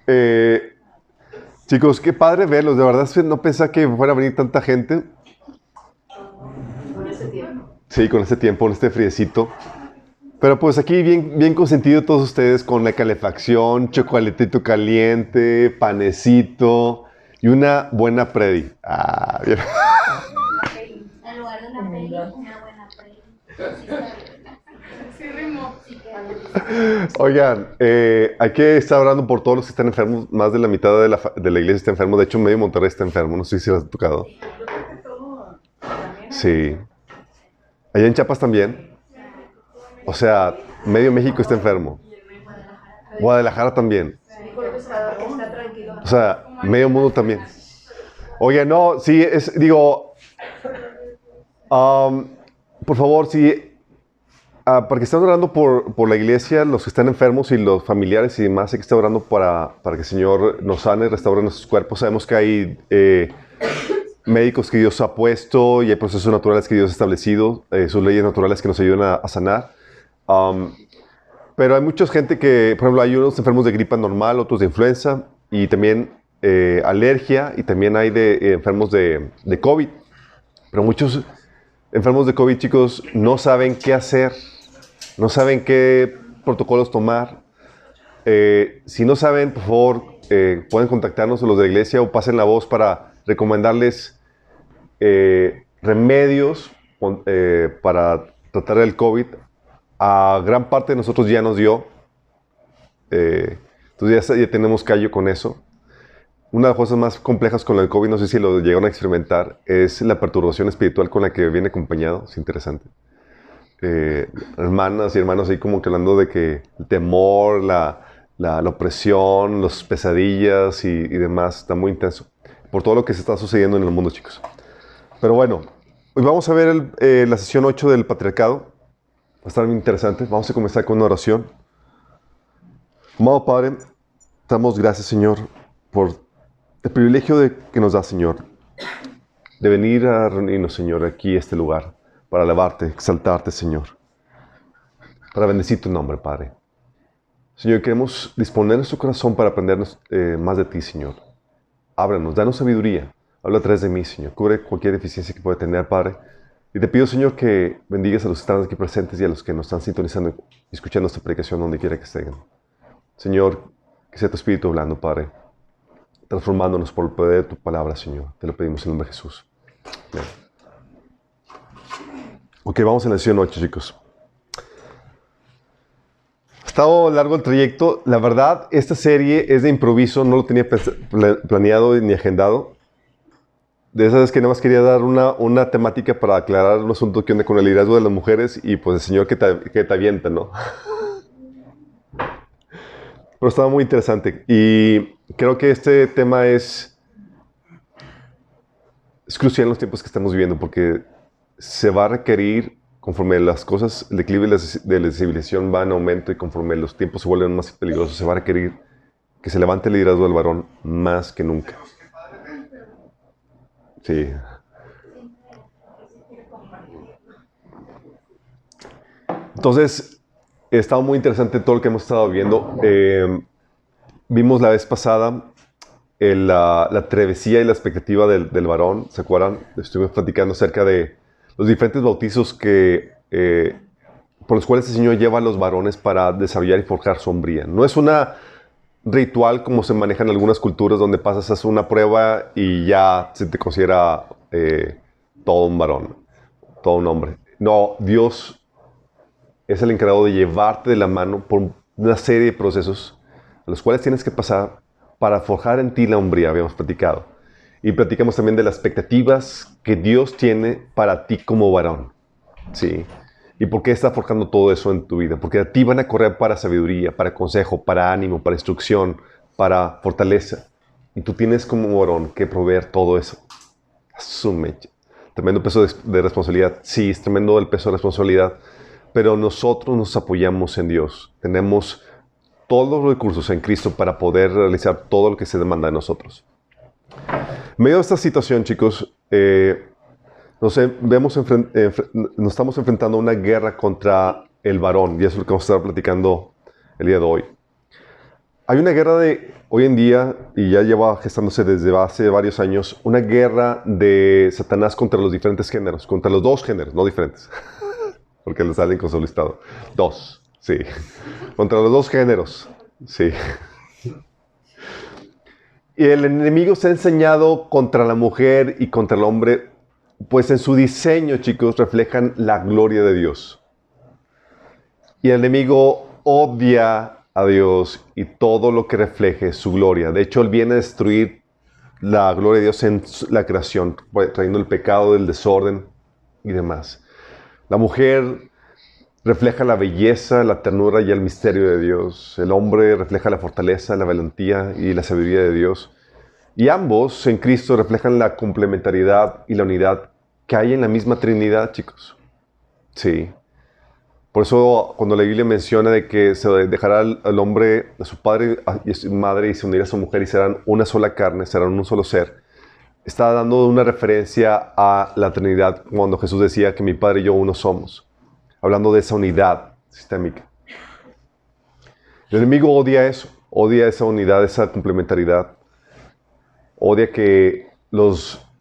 Eh, Chicos, qué padre verlos. De verdad es que no pensaba que fuera a venir tanta gente. Con ese tiempo. Sí, con este tiempo, con este friecito. Pero pues aquí bien, bien consentido todos ustedes con la calefacción, chocolatito caliente, panecito y una buena predi. Ah, bien. Una peli. En lugar de una peli, una buena peli. Sí, está bien. Sí, rimó. Sí, que Oigan, hay que estar orando por todos los que están enfermos. Más de la mitad de la iglesia está enfermo. De hecho, medio Monterrey está enfermo. No sé si les ha tocado. Yo creo que todo también Sí. Allá en Chiapas también. O sea, medio México está enfermo. Guadalajara también. dijo que está tranquilo. O sea, medio mundo también. Oye, no, sí, digo, um, por favor, sí, para que estén orando por la iglesia, los que están enfermos y los familiares y demás, hay que estar orando para que el Señor nos sane, restaure nuestros cuerpos. Sabemos que hay médicos que Dios ha puesto y hay procesos naturales que Dios ha establecido, sus leyes naturales que nos ayudan a sanar. Um, Pero hay mucha gente que, por ejemplo, hay unos enfermos de gripa normal, otros de influenza y también alergia y también hay de enfermos de COVID. Pero muchos enfermos de COVID, chicos, no saben qué hacer, no saben qué protocolos tomar. Si no saben, por favor, pueden contactarnos a los de la iglesia o pasen la voz para recomendarles remedios para tratar el COVID. A gran parte de nosotros ya nos dio. Entonces ya tenemos callo con eso. Una de las cosas más complejas con el COVID, no sé si lo llegaron a experimentar, es la perturbación espiritual con la que viene acompañado. Es interesante. Hermanas y hermanos ahí como que hablando de que el temor, la opresión, las pesadillas y demás está muy intenso por todo lo que se está sucediendo en el mundo, chicos. Pero bueno, hoy vamos a ver la sesión 8 del patriarcado. Va a estar muy interesante. Vamos a comenzar con una oración. Amado Padre, damos gracias, Señor, por el privilegio que nos da, Señor, de venir a reunirnos, Señor, aquí a este lugar, para alabarte, exaltarte, Señor, para bendecir tu nombre, Padre. Señor, queremos disponer nuestro corazón para aprender más de ti, Señor. Ábranos, danos sabiduría. Habla a través de mí, Señor. Cubre cualquier deficiencia que pueda tener, Padre. Y te pido, Señor, que bendigas a los que están aquí presentes y a los que nos están sintonizando y escuchando esta predicación donde quiera que estén. Señor, que sea tu Espíritu hablando, Padre, transformándonos por el poder de tu palabra, Señor. Te lo pedimos en el nombre de Jesús. Amén. Ok, vamos a la lección 8, chicos. Ha estado largo el trayecto. La verdad, esta serie es de improviso. No lo tenía planeado ni agendado. De esas que nada más quería dar una temática para aclarar un asunto que onda con el liderazgo de las mujeres y pues el Señor que te avienta, ¿no? Pero estaba muy interesante y creo que este tema es crucial en los tiempos que estamos viviendo porque se va a requerir, conforme las cosas, el declive de la civilización va en aumento y conforme los tiempos se vuelven más peligrosos, se va a requerir que se levante el liderazgo del varón más que nunca. Sí. Entonces, ha estado muy interesante todo lo que hemos estado viendo. Vimos la vez pasada la travesía y la expectativa del varón. ¿Se acuerdan? Estuvimos platicando acerca de los diferentes bautizos por los cuales el Señor lleva a los varones para desarrollar y forjar su hombría. No es una ritual como se maneja en algunas culturas donde pasas a hacer una prueba y ya se te considera todo un varón, todo un hombre. No, Dios es el encargado de llevarte de la mano por una serie de procesos a los cuales tienes que pasar para forjar en ti la hombría, habíamos platicado. Y platicamos también de las expectativas que Dios tiene para ti como varón. ¿Sí? ¿Y por qué está forjando todo eso en tu vida? Porque a ti van a correr para sabiduría, para consejo, para ánimo, para instrucción, para fortaleza. Y tú tienes como varón que proveer todo eso. Asume. Tremendo peso de responsabilidad. Sí, es tremendo el peso de responsabilidad. Pero nosotros nos apoyamos en Dios. Tenemos todos los recursos en Cristo para poder realizar todo lo que se demanda de nosotros. En medio de esta situación, chicos, nos estamos enfrentando a una guerra contra el varón, y eso es lo que vamos a estar platicando el día de hoy. Hay una guerra de hoy en día, y ya lleva gestándose desde hace varios años, una guerra de Satanás contra los diferentes géneros, contra los dos géneros, no diferentes, porque le salen con su listado. Dos, sí. Contra los dos géneros, sí. Y el enemigo se ha enseñado contra la mujer y contra el hombre, pues en su diseño, chicos, reflejan la gloria de Dios. Y el enemigo odia a Dios y todo lo que refleje su gloria. De hecho, él viene a destruir la gloria de Dios en la creación, trayendo el pecado, el desorden y demás. La mujer refleja la belleza, la ternura y el misterio de Dios. El hombre refleja la fortaleza, la valentía y la sabiduría de Dios. Y ambos en Cristo reflejan la complementariedad y la unidad que hay en la misma Trinidad, chicos. Sí. Por eso cuando la Biblia menciona de que se dejará al hombre a su padre y a su madre y se unirá a su mujer y serán una sola carne, serán un solo ser, está dando una referencia a la Trinidad cuando Jesús decía que mi Padre y yo uno somos. Hablando de esa unidad sistémica. El enemigo odia eso, odia esa unidad, esa complementariedad. Odia que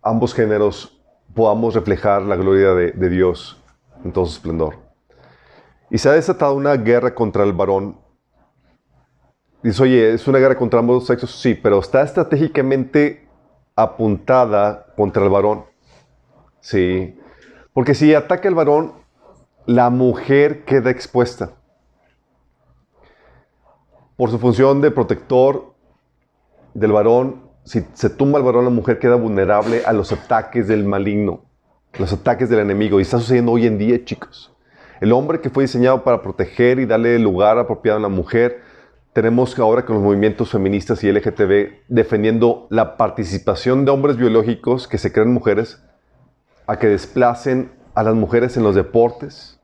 ambos géneros podamos reflejar la gloria de Dios en todo su esplendor. Y se ha desatado una guerra contra el varón. Dice, oye, ¿es una guerra contra ambos sexos? Sí, pero está estratégicamente apuntada contra el varón. Sí. Porque si ataca el varón, la mujer queda expuesta. Por su función de protector del varón, si se tumba el varón, la mujer queda vulnerable a los ataques del maligno, los ataques del enemigo. Y está sucediendo hoy en día, chicos. El hombre que fue diseñado para proteger y darle lugar apropiado a la mujer, tenemos ahora con los movimientos feministas y LGTB defendiendo la participación de hombres biológicos que se creen mujeres a que desplacen a las mujeres en los deportes,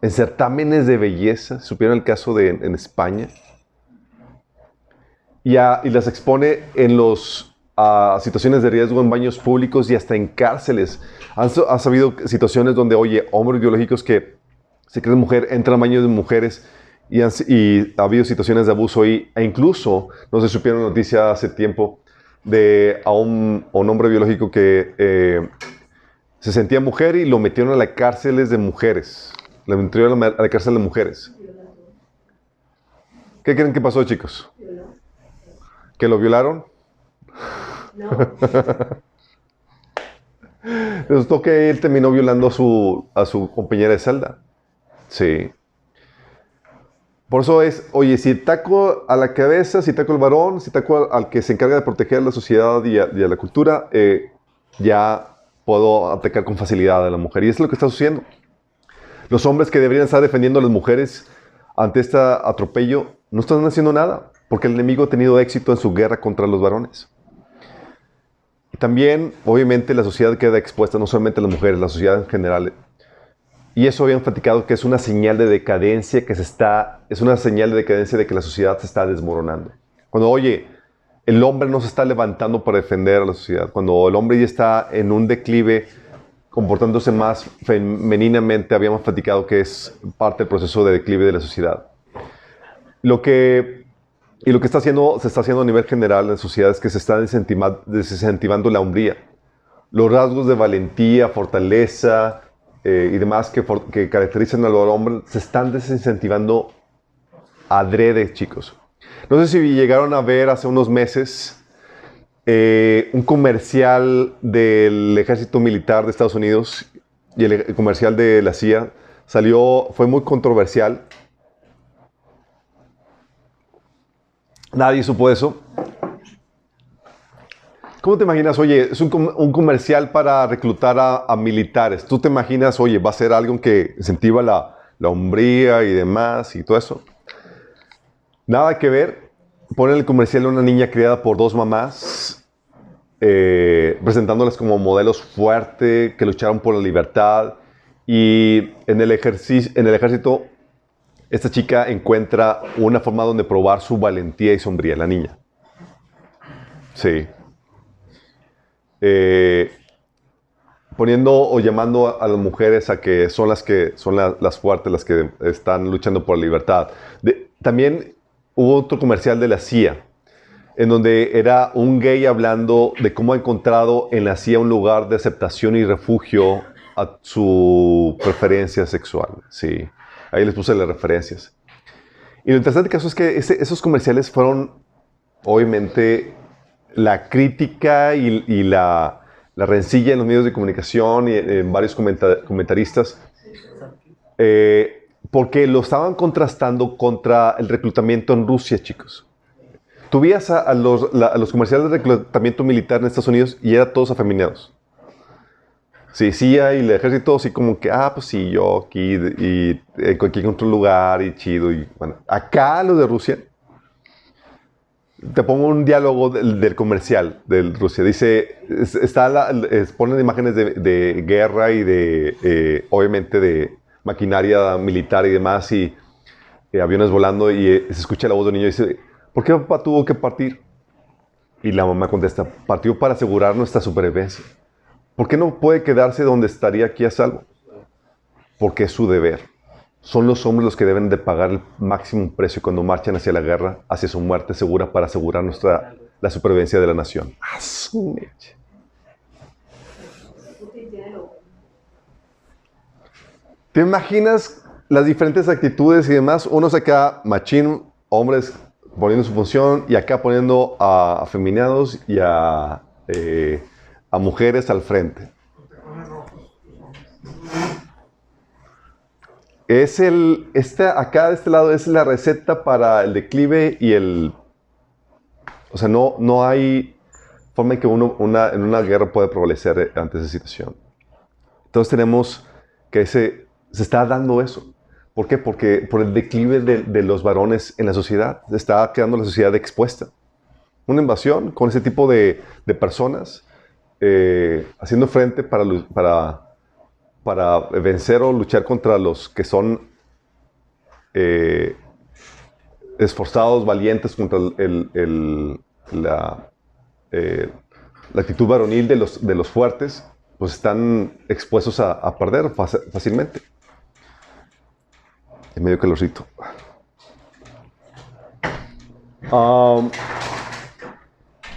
en certámenes de belleza. ¿Supieron el caso en España? Y las expone en a situaciones de riesgo en baños públicos y hasta en cárceles. Ha sabido situaciones donde, oye, hombres biológicos que se creen mujer entran a baños de mujeres y ha habido situaciones de abuso e incluso, no sé si supieron noticia hace tiempo de a un hombre biológico que se sentía mujer y lo metieron a las cárceles de mujeres. Lo metieron a la cárcel de mujeres. ¿Qué creen que pasó, chicos? ¿Que lo violaron? No. Resultó que él terminó violando a su compañera de celda. Sí. Por eso es, oye, si taco a la cabeza, si taco al varón, si taco al que se encarga de proteger a la sociedad y a la cultura, ya puedo atacar con facilidad a la mujer. Y eso es lo que está sucediendo. Los hombres que deberían estar defendiendo a las mujeres ante este atropello no están haciendo nada, porque el enemigo ha tenido éxito en su guerra contra los varones. Y también, obviamente, la sociedad queda expuesta, no solamente las mujeres, la sociedad en general. Y eso habían platicado que es una señal de decadencia es una señal de decadencia de que la sociedad se está desmoronando. Cuando, oye, el hombre no se está levantando para defender a la sociedad, cuando el hombre ya está en un declive, comportándose más femeninamente, habíamos platicado que es parte del proceso de declive de la sociedad. Lo que se está haciendo a nivel general en la sociedad es que se está desincentivando la hombría. Los rasgos de valentía, fortaleza y demás que caracterizan al hombre se están desincentivando adrede, chicos. No sé si llegaron a ver hace unos meses un comercial del Ejército Militar de Estados Unidos y el comercial de la CIA. Fue muy controversial. Nadie supo eso. ¿Cómo te imaginas? Oye, es un comercial para reclutar a militares. ¿Tú te imaginas, oye, va a ser algo que incentiva la hombría y demás y todo eso? Nada que ver. Ponen el comercial a una niña criada por dos mamás, presentándolas como modelos fuertes que lucharon por la libertad. Y en el ejército, esta chica encuentra una forma donde probar su valentía y su hombría, la niña. Sí. Poniendo o llamando a las mujeres a que son las fuertes, las que están luchando por la libertad. También hubo otro comercial de la CIA, en donde era un gay hablando de cómo ha encontrado en la CIA un lugar de aceptación y refugio a su preferencia sexual. Sí, ahí les puse las referencias. Y lo interesante caso es que esos comerciales fueron, obviamente, la crítica y la rencilla en los medios de comunicación y en varios comentaristas, porque lo estaban contrastando contra el reclutamiento en Rusia, chicos. Tú veías a los comerciales de reclutamiento militar en Estados Unidos y eran todos afeminados. Sí, CIA y el ejército, así como que, pues sí, yo aquí y en cualquier otro lugar y chido. Y bueno, acá los de Rusia, te pongo un diálogo del comercial de Rusia. Dice, ponen imágenes de guerra y obviamente, de maquinaria militar y demás, y aviones volando, y se escucha la voz del niño y dice, ¿por qué papá tuvo que partir? Y la mamá contesta, partió para asegurar nuestra supervivencia. ¿Por qué no puede quedarse donde estaría aquí a salvo? Porque es su deber. Son los hombres los que deben de pagar el máximo precio cuando marchan hacia la guerra, hacia su muerte segura para asegurar la supervivencia de la nación. ¡Ah, su mecha! ¿Te imaginas las diferentes actitudes y demás? Unos acá, machín, hombres poniendo su función, y acá poniendo a afeminados y a mujeres al frente. Acá de este lado es la receta para el declive y o sea, no hay forma en que en una guerra pueda prevalecer ante esa situación. Entonces tenemos que se está dando eso. ¿Por qué? Porque por el declive de los varones en la sociedad, se está quedando la sociedad expuesta. Una invasión con ese tipo de personas haciendo frente para vencer o luchar contra los que son esforzados, valientes contra la actitud varonil de los fuertes, pues están expuestos a perder fácilmente. En medio calorcito.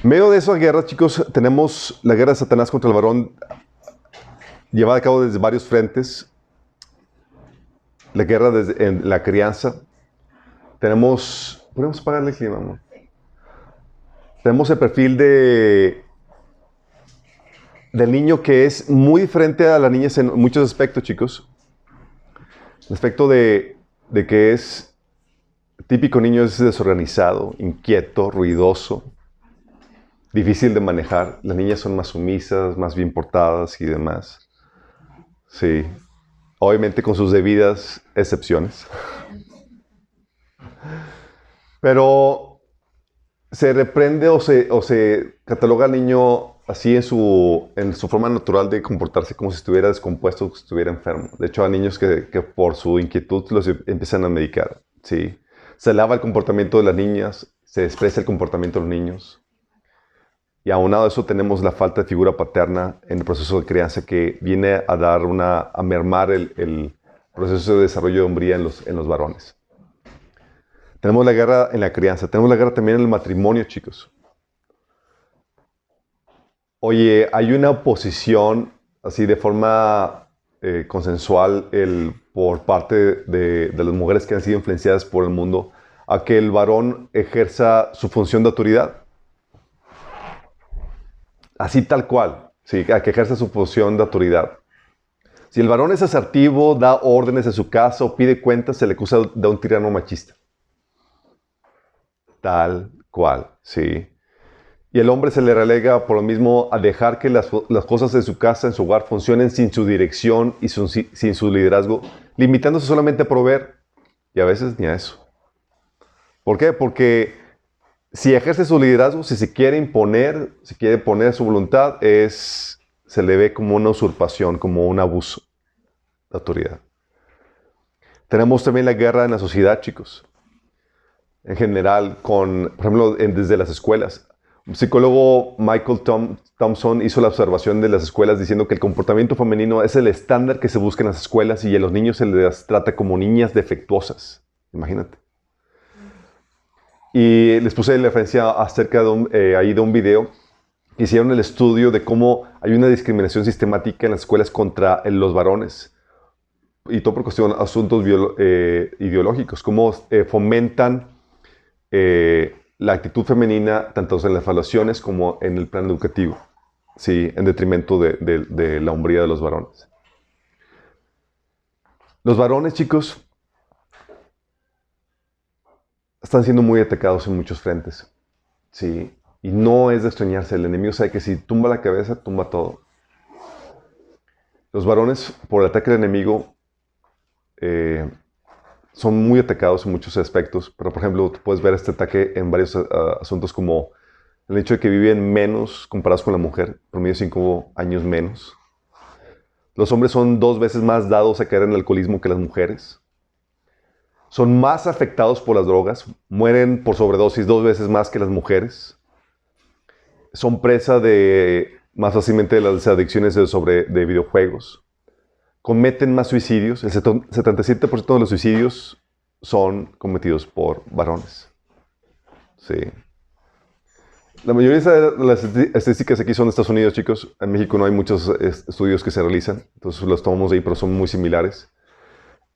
En medio de esa guerra, chicos, tenemos la guerra de Satanás contra el varón, llevada a cabo desde varios frentes. La guerra en la crianza. ¿Podemos apagarle el clima, amor? Tenemos el perfil del niño, que es muy diferente a la niñez en muchos aspectos, chicos. El aspecto de que es típico niño es desorganizado, inquieto, ruidoso, difícil de manejar. Las niñas son más sumisas, más bien portadas y demás. Sí. Obviamente con sus debidas excepciones. Pero se reprende o se cataloga al niño así en su forma natural de comportarse, como si estuviera descompuesto o si estuviera enfermo. De hecho, hay niños que por su inquietud los empiezan a medicar. ¿Sí? Se alaba el comportamiento de las niñas, se desprecia el comportamiento de los niños. Y aunado a eso tenemos la falta de figura paterna en el proceso de crianza, que viene a mermar el proceso de desarrollo de hombría en los varones. Tenemos la guerra en la crianza, tenemos la guerra también en el matrimonio, chicos. Oye, hay una oposición así de forma consensual por parte de las mujeres que han sido influenciadas por el mundo a que el varón ejerza su función de autoridad. Así tal cual, sí, a que ejerza su función de autoridad. Si el varón es asertivo, da órdenes en su casa o pide cuentas, se le acusa de un tirano machista. Tal cual, sí. Y el hombre se le relega por lo mismo a dejar que las cosas de su casa, en su hogar, funcionen sin su dirección y sin su liderazgo, limitándose solamente a proveer. Y a veces ni a eso. ¿Por qué? Porque si ejerce su liderazgo, si se quiere imponer, si quiere poner su voluntad, se le ve como una usurpación, como un abuso de autoridad. Tenemos también la guerra en la sociedad, chicos. En general, por ejemplo, desde las escuelas. Un psicólogo, Michael Thompson, hizo la observación de las escuelas diciendo que el comportamiento femenino es el estándar que se busca en las escuelas y a los niños se les trata como niñas defectuosas. Imagínate. Y les puse la referencia acerca ahí de un video. Hicieron el estudio de cómo hay una discriminación sistemática en las escuelas contra los varones. Y todo por cuestión de asuntos ideológicos. Cómo fomentan la actitud femenina tanto en las evaluaciones como en el plan educativo. Sí, en detrimento de la hombría de los varones. Los varones, chicos, están siendo muy atacados en muchos frentes. Sí, y no es de extrañarse. El enemigo sabe que si tumba la cabeza, tumba todo. Los varones, por el ataque del enemigo, son muy atacados en muchos aspectos. Pero, por ejemplo, tú puedes ver este ataque en varios asuntos como el hecho de que viven menos comparados con la mujer, promedio 5 años menos. Los hombres son 2 veces más dados a caer en el alcoholismo que las mujeres. Son más afectados por las drogas, mueren por sobredosis 2 veces más que las mujeres. Son presa más fácilmente de las adicciones de videojuegos. Cometen más suicidios. El 77% de los suicidios son cometidos por varones. Sí. La mayoría de las estadísticas aquí son de Estados Unidos, chicos. En México no hay muchos estudios que se realizan, entonces los tomamos de ahí, pero son muy similares.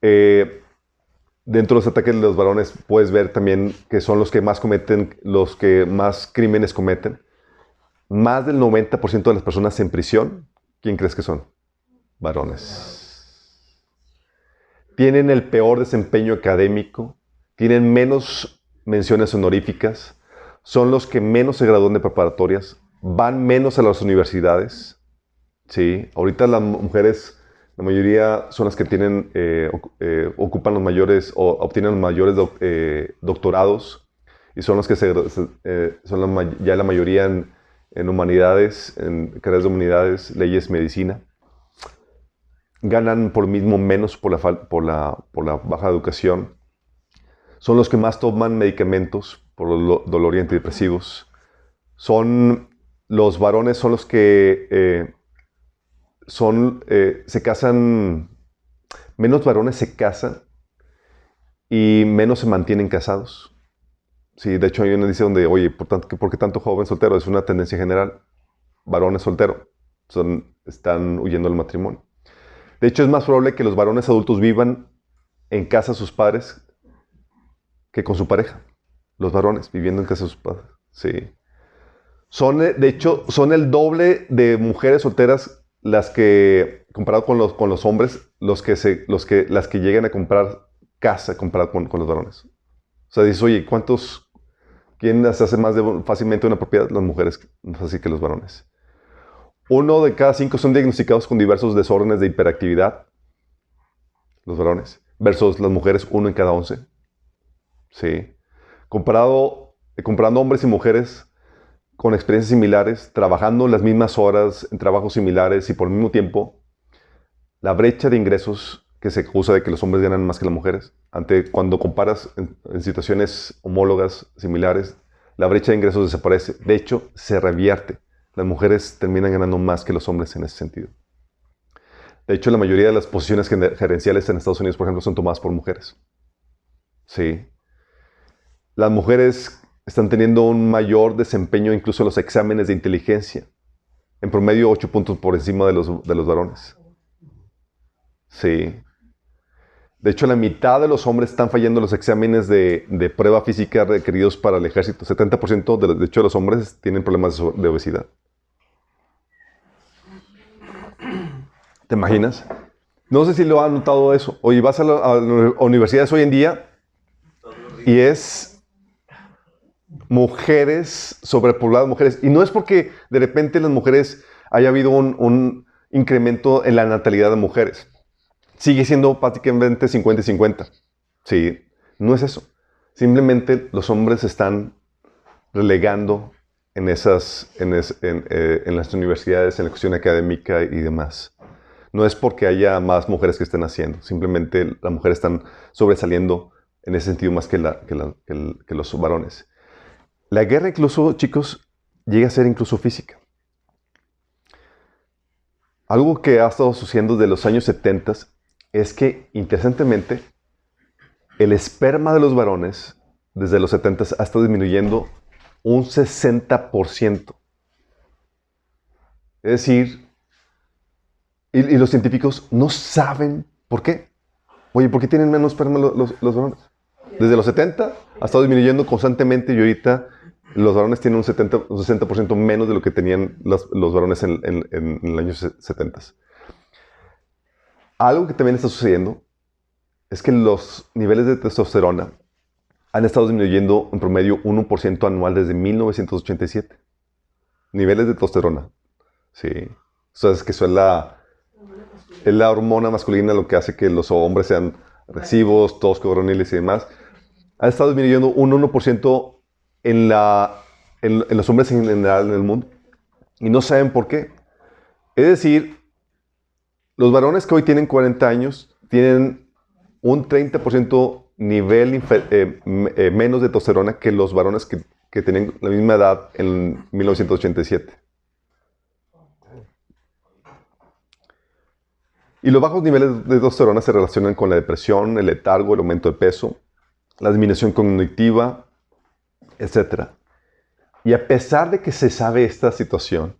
Dentro de los ataques de los varones puedes ver también que son los que más cometen, los que más crímenes cometen. Más del 90% de las personas en prisión, ¿quién crees que son? Varones. Tienen el peor desempeño académico, tienen menos menciones honoríficas, son los que menos se gradúan de preparatorias, van menos a las universidades. Sí, ahorita las mujeres, la mayoría son las que tienen, ocupan los mayores o obtienen los mayores doctorados y son los que son ya la mayoría en humanidades, en carreras de humanidades, leyes, medicina. Ganan por mismo menos por la baja educación. Son los que más toman medicamentos por dolor y antidepresivos. Los varones son los que se casan, menos varones se casan y menos se mantienen casados. Sí, de hecho hay una dice donde, oye, ¿por qué tanto joven soltero? Es una tendencia general. Varones solteros están huyendo del matrimonio. De hecho, es más probable que los varones adultos vivan en casa de sus padres que con su pareja. Los varones viviendo en casa de sus padres. Sí. De hecho, son el doble de mujeres solteras las que, comparado con los hombres, las que llegan a comprar casa comparado con los varones. O sea, dices, oye, ¿quién se hace más fácilmente una propiedad? Las mujeres, más así que los varones. 1 de cada 5 son diagnosticados con diversos desórdenes de hiperactividad, los varones, versus las mujeres, 1 en cada 11. Sí. Comparando hombres y mujeres con experiencias similares, trabajando las mismas horas, en trabajos similares y por el mismo tiempo, la brecha de ingresos que se acusa de que los hombres ganan más que las mujeres, cuando comparas en situaciones homólogas, similares, la brecha de ingresos desaparece. De hecho, se revierte. Las mujeres terminan ganando más que los hombres en ese sentido. De hecho, la mayoría de las posiciones gerenciales en Estados Unidos, por ejemplo, son tomadas por mujeres. Sí. Las mujeres están teniendo un mayor desempeño incluso en los exámenes de inteligencia. En promedio, 8 puntos por encima de los varones. Sí. De hecho, la mitad de los hombres están fallando los exámenes de prueba física requeridos para el ejército. 70% de hecho, los hombres tienen problemas de obesidad. ¿Te imaginas? No sé si lo han notado eso. Oye, vas a las universidades hoy en día y es mujeres, sobrepobladas mujeres. Y no es porque de repente las mujeres haya habido un incremento en la natalidad de mujeres. Sigue siendo prácticamente 50 y 50. Sí, no es eso. Simplemente los hombres están relegando en las universidades, en la cuestión académica y demás. No es porque haya más mujeres que estén haciendo. Simplemente las mujeres están sobresaliendo en ese sentido más que los varones. La guerra incluso, chicos, llega a ser incluso física. Algo que ha estado sucediendo desde los años 70 es que, interesantemente, el esperma de los varones desde los 70 ha estado disminuyendo un 60%. Es decir, y los científicos no saben por qué. Oye, ¿por qué tienen menos esperma los varones? Desde los 70 ha estado disminuyendo constantemente y ahorita los varones tienen un 60% menos de lo que tenían los varones en el año 70. Algo que también está sucediendo es que los niveles de testosterona han estado disminuyendo en promedio 1% anual desde 1987. Niveles de testosterona. Sí. Sabes que eso es la hormona masculina lo que hace que los hombres sean agresivos, toscos, varoniles y demás. Ha estado disminuyendo un 1% en los hombres en general en el mundo. Y no saben por qué. Es decir, los varones que hoy tienen 40 años tienen un 30% nivel menos de testosterona que los varones que tienen la misma edad en 1987. Y los bajos niveles de testosterona se relacionan con la depresión, el letargo, el aumento de peso, la disminución cognitiva, etc. Y a pesar de que se sabe esta situación,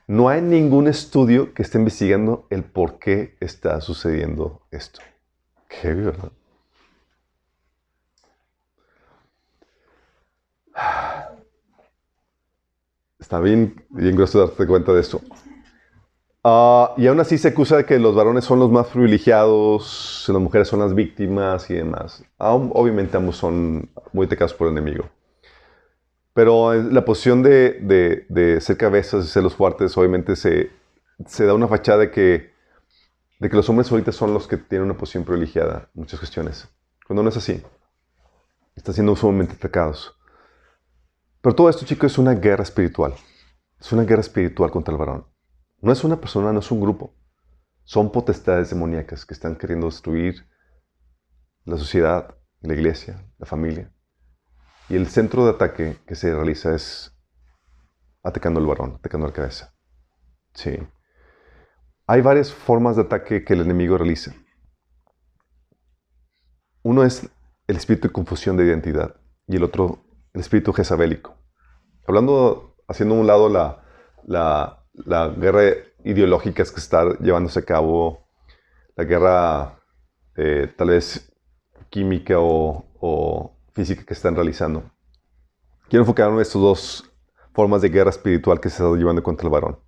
no hay ningún estudio que esté investigando el por qué está sucediendo esto. Qué ¿verdad? Está bien grueso darte cuenta de esto. Y aún así se acusa de que los varones son los más privilegiados, las mujeres son las víctimas y demás. Obviamente ambos son muy atacados por el enemigo. Pero la posición de ser cabezas y ser los fuertes, obviamente se da una fachada de que los hombres ahorita son los que tienen una posición privilegiada en muchas cuestiones. Cuando no es así. Están siendo sumamente atacados. Pero todo esto, chicos, es una guerra espiritual. Es una guerra espiritual contra el varón. No es una persona, no es un grupo. Son potestades demoníacas que están queriendo destruir la sociedad, la iglesia, la familia. Y el centro de ataque que se realiza es atacando al varón, atacando a la cabeza. Sí. Hay varias formas de ataque que el enemigo realiza. Uno es el espíritu de confusión de identidad y el otro, el espíritu jezabélico. Haciendo a un lado la guerra ideológica que está llevándose a cabo, la guerra tal vez química o física que están realizando. Quiero enfocarme en estas dos formas de guerra espiritual que se está llevando contra el varón.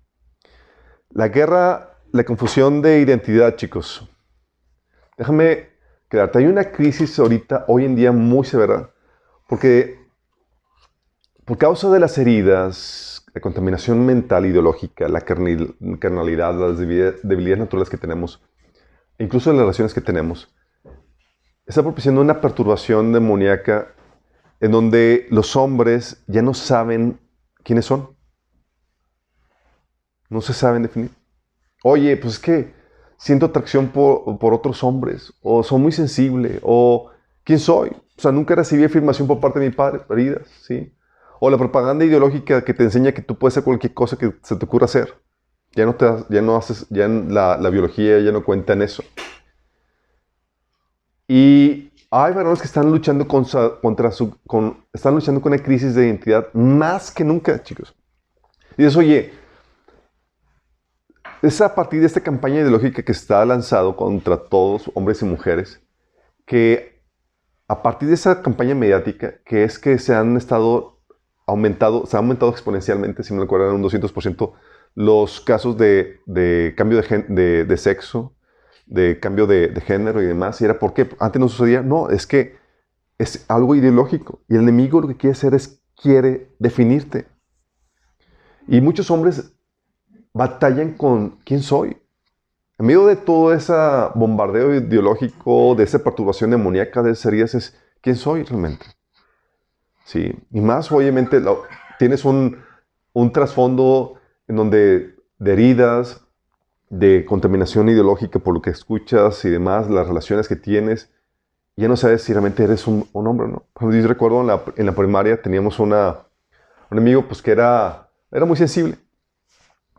La confusión de identidad, chicos. Déjame quedarte. Hay una crisis ahorita, hoy en día, muy severa, porque por causa de las heridas, la contaminación mental, ideológica, la carnalidad, las debilidades naturales que tenemos, incluso las relaciones que tenemos, está propiciando una perturbación demoníaca en donde los hombres ya no saben quiénes son. No se saben definir. Oye, pues es que siento atracción por otros hombres, o soy muy sensible, o ¿quién soy? O sea, nunca recibí afirmación por parte de mi padre, heridas, ¿sí? O la propaganda ideológica que te enseña que tú puedes hacer cualquier cosa que se te ocurra hacer. Ya la biología ya no cuenta en eso. Y hay varones que están luchando están luchando con una crisis de identidad más que nunca, chicos. Y dices, oye, es a partir de esta campaña ideológica que está lanzado contra todos, hombres y mujeres, que a partir de esa campaña mediática, que es que se ha aumentado exponencialmente, si me recuerdan, un 200%, los casos de cambio de sexo, de cambio de género y demás. ¿Y era por qué? Antes no sucedía. No, es que es algo ideológico. Y el enemigo lo que quiere hacer quiere definirte. Y muchos hombres batallan con quién soy. En medio de todo ese bombardeo ideológico, de esa perturbación demoníaca, de esas heridas, es quién soy realmente. Sí. Y más, obviamente, tienes un trasfondo en donde de heridas, de contaminación ideológica por lo que escuchas y demás, las relaciones que tienes, ya no sabes si realmente eres un hombre o no. Yo recuerdo en la primaria teníamos un amigo pues, que era muy sensible.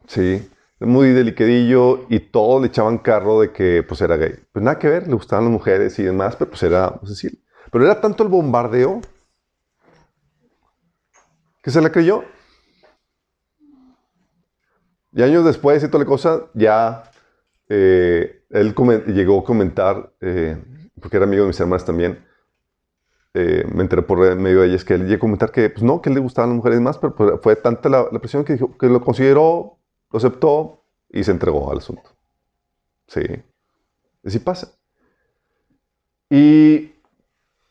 Sí, muy delicadillo y todos le echaban carro de que pues era gay. Pues nada que ver, le gustaban las mujeres y demás, pero pues era sensible. Pero era tanto el bombardeo que se la creyó. Y años después y toda la cosa, ya él llegó a comentar, porque era amigo de mis hermanas también, me enteré por medio de ellas que él llegó a comentar que, pues no, que él le gustaban las mujeres más, pero pues, fue tanta la presión que dijo que lo consideró, lo aceptó y se entregó al asunto. Sí, así pasa. Y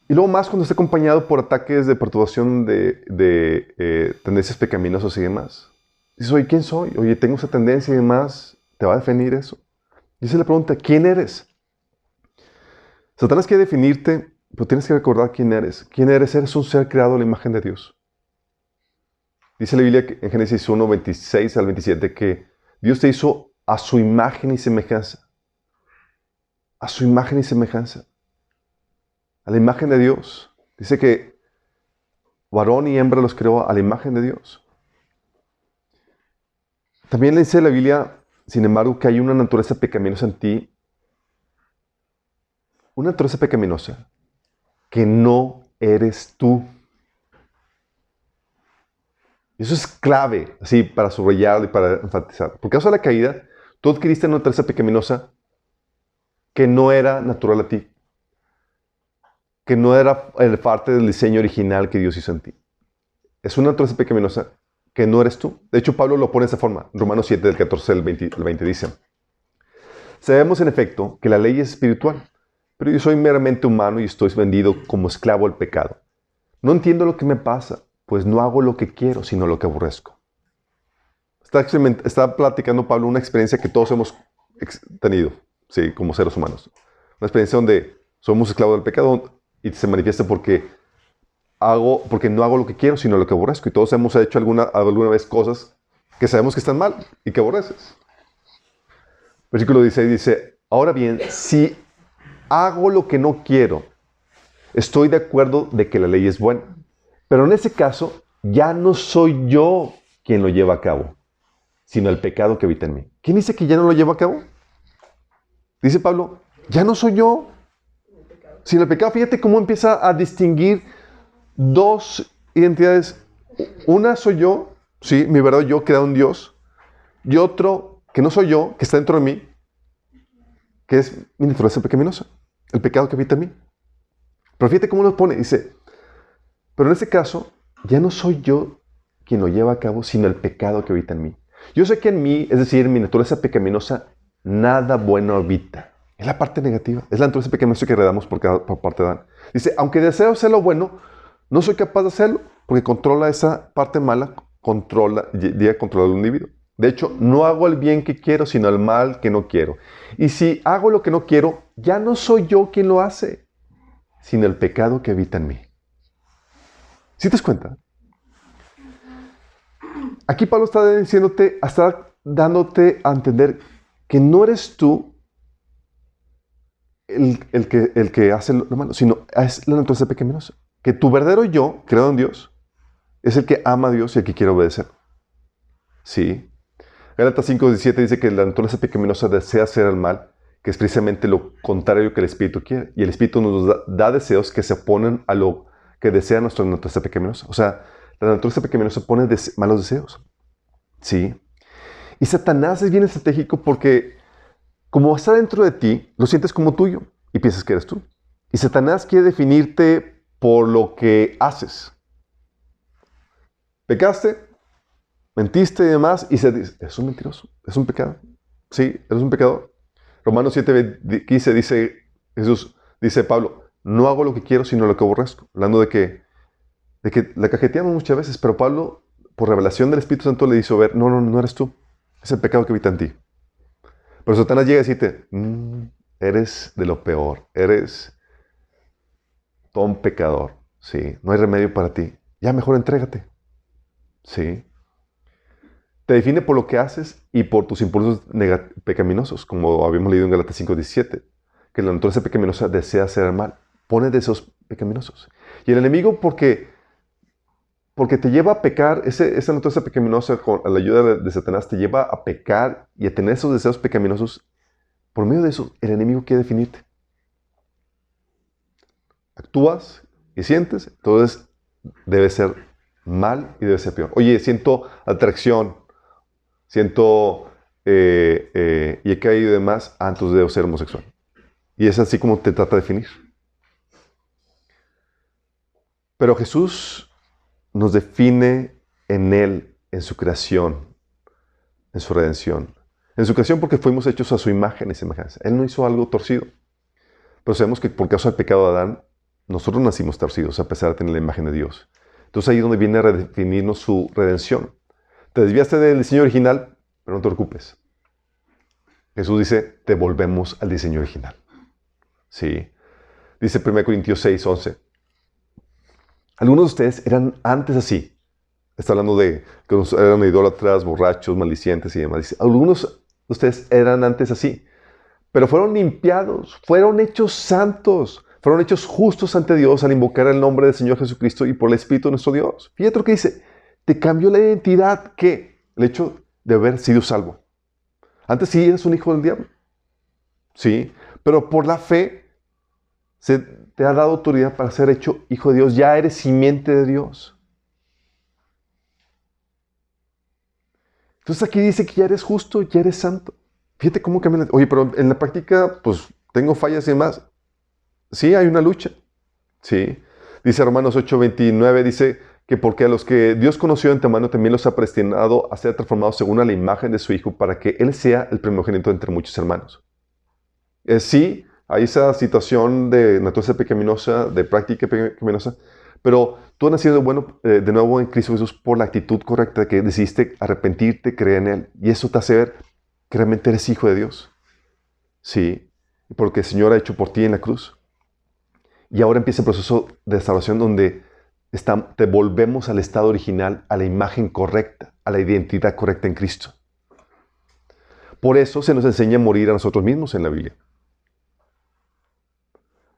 luego más cuando está acompañado por ataques de perturbación de tendencias pecaminosas y demás. Dices, oye, ¿quién soy? Oye, tengo esa tendencia y demás. ¿Te va a definir eso? Dice la pregunta, ¿quién eres? Satanás quiere definirte, pero tienes que recordar quién eres. ¿Quién eres? Eres un ser creado a la imagen de Dios. Dice la Biblia en Génesis 1, 26 al 27 que Dios te hizo a su imagen y semejanza. A su imagen y semejanza. A la imagen de Dios. Dice que varón y hembra los creó a la imagen de Dios. También le dice la Biblia, sin embargo, que hay una naturaleza pecaminosa en ti. Una naturaleza pecaminosa que no eres tú. Y eso es clave, así, para subrayarlo y para enfatizar. Por causa de la caída, tú adquiriste una naturaleza pecaminosa que no era natural a ti. Que no era parte del diseño original que Dios hizo en ti. Es una naturaleza pecaminosa que no eres tú. De hecho, Pablo lo pone de esa forma. Romanos 7, del 14 al 20 dice: sabemos en efecto que la ley es espiritual, pero yo soy meramente humano y estoy vendido como esclavo al pecado. No entiendo lo que me pasa, pues no hago lo que quiero, sino lo que aborrezco. Está platicando Pablo una experiencia que todos hemos tenido, sí, como seres humanos. Una experiencia donde somos esclavos del pecado y se manifiesta porque no hago lo que quiero, sino lo que aborrezco. Y todos hemos hecho alguna vez cosas que sabemos que están mal y que aborreces. Versículo 16 dice, ahora bien, si hago lo que no quiero, estoy de acuerdo de que la ley es buena. Pero en ese caso, ya no soy yo quien lo lleva a cabo, sino el pecado que habita en mí. ¿Quién dice que ya no lo lleva a cabo? Dice Pablo, ya no soy yo, sino el pecado. Fíjate cómo empieza a distinguir dos identidades. Una soy yo, sí, mi verdadero yo creado en Dios, y otro que no soy yo, que está dentro de mí, que es mi naturaleza pecaminosa, el pecado que habita en mí. Pero fíjate cómo lo pone, dice, pero en este caso, ya no soy yo quien lo lleva a cabo, sino el pecado que habita en mí. Yo sé que en mí, es decir, en mi naturaleza pecaminosa, nada bueno habita. Es la parte negativa, es la naturaleza pecaminosa que heredamos por parte de Adán. Dice, aunque deseo hacer lo bueno, no soy capaz de hacerlo, porque controla esa parte mala, llega a controlar al individuo. De hecho, no hago el bien que quiero, sino el mal que no quiero. Y si hago lo que no quiero, ya no soy yo quien lo hace, sino el pecado que habita en mí. ¿Sí te das cuenta? Aquí Pablo está diciéndote, está dándote a entender que no eres tú el que hace lo malo, sino es la naturaleza pecaminosa. Que tu verdadero yo, creado en Dios, es el que ama a Dios y el que quiere obedecer. Sí. Gálatas 5:17 dice que la naturaleza pecaminosa desea hacer el mal, que es precisamente lo contrario que el Espíritu quiere. Y el Espíritu nos da deseos que se oponen a lo que desea nuestra naturaleza pecaminosa. O sea, la naturaleza pecaminosa pone malos deseos. Sí. Y Satanás es bien estratégico porque, como está dentro de ti, lo sientes como tuyo y piensas que eres tú. Y Satanás quiere definirte por lo que haces. Pecaste, mentiste y demás, y se dice, es un mentiroso, es un pecado. Sí, eres un pecador. Romanos 7:15 dice Jesús, dice Pablo, no hago lo que quiero, sino lo que aborrezco. Hablando de que la cajeteamos muchas veces, pero Pablo, por revelación del Espíritu Santo, le hizo ver, no eres tú. Es el pecado que habita en ti. Pero Satanás llega a decirte, eres de lo peor, eres todo un pecador. Sí, no hay remedio para ti. Ya mejor entrégate. Sí. Te define por lo que haces y por tus impulsos pecaminosos, como habíamos leído en Gálatas 5:17, que la naturaleza pecaminosa desea hacer el mal, pone deseos pecaminosos. Y el enemigo, porque te lleva a pecar, esa naturaleza pecaminosa, con la ayuda de Satanás, te lleva a pecar y a tener esos deseos pecaminosos. Por medio de eso, el enemigo quiere definirte. Actúas y sientes, entonces debe ser mal y debe ser peor. Oye, siento atracción, siento y he caído de más, entonces debo ser homosexual. Y es así como te trata de definir. Pero Jesús nos define en Él, en su creación, en su redención. En su creación porque fuimos hechos a su imagen y semejanza. Él no hizo algo torcido. Pero sabemos que por causa del pecado de Adán, nosotros nacimos torcidos a pesar de tener la imagen de Dios. Entonces ahí es donde viene a redefinirnos su redención. Te desviaste del diseño original, pero no te preocupes. Jesús dice, te volvemos al diseño original. Sí. Dice 1 Corintios 6:11. Algunos de ustedes eran antes así. Está hablando de que eran idólatras, borrachos, maldicientes y demás. Dice, algunos de ustedes eran antes así, pero fueron limpiados, fueron hechos santos, fueron hechos justos ante Dios al invocar el nombre del Señor Jesucristo y por el Espíritu de nuestro Dios. Fíjate lo que dice, te cambió la identidad, ¿qué? El hecho de haber sido salvo. Antes sí eras un hijo del diablo, sí, pero por la fe se te ha dado autoridad para ser hecho hijo de Dios, ya eres simiente de Dios. Entonces aquí dice que ya eres justo, ya eres santo. Fíjate cómo cambia. Oye, pero en la práctica, pues, tengo fallas y demás. Sí, hay una lucha. Sí. Dice Romanos 8:29, dice que porque a los que Dios conoció de antemano también los ha predestinado a ser transformados según a la imagen de su Hijo para que Él sea el primogénito entre muchos hermanos. Sí, hay esa situación de naturaleza pecaminosa, de práctica pecaminosa, pero tú has nacido de nuevo en Cristo Jesús por la actitud correcta que decidiste arrepentirte, creer en Él. Y eso te hace ver que realmente eres hijo de Dios. Sí, porque el Señor ha hecho por ti en la cruz. Y ahora empieza el proceso de salvación donde te volvemos al estado original, a la imagen correcta, a la identidad correcta en Cristo. Por eso se nos enseña a morir a nosotros mismos en la Biblia.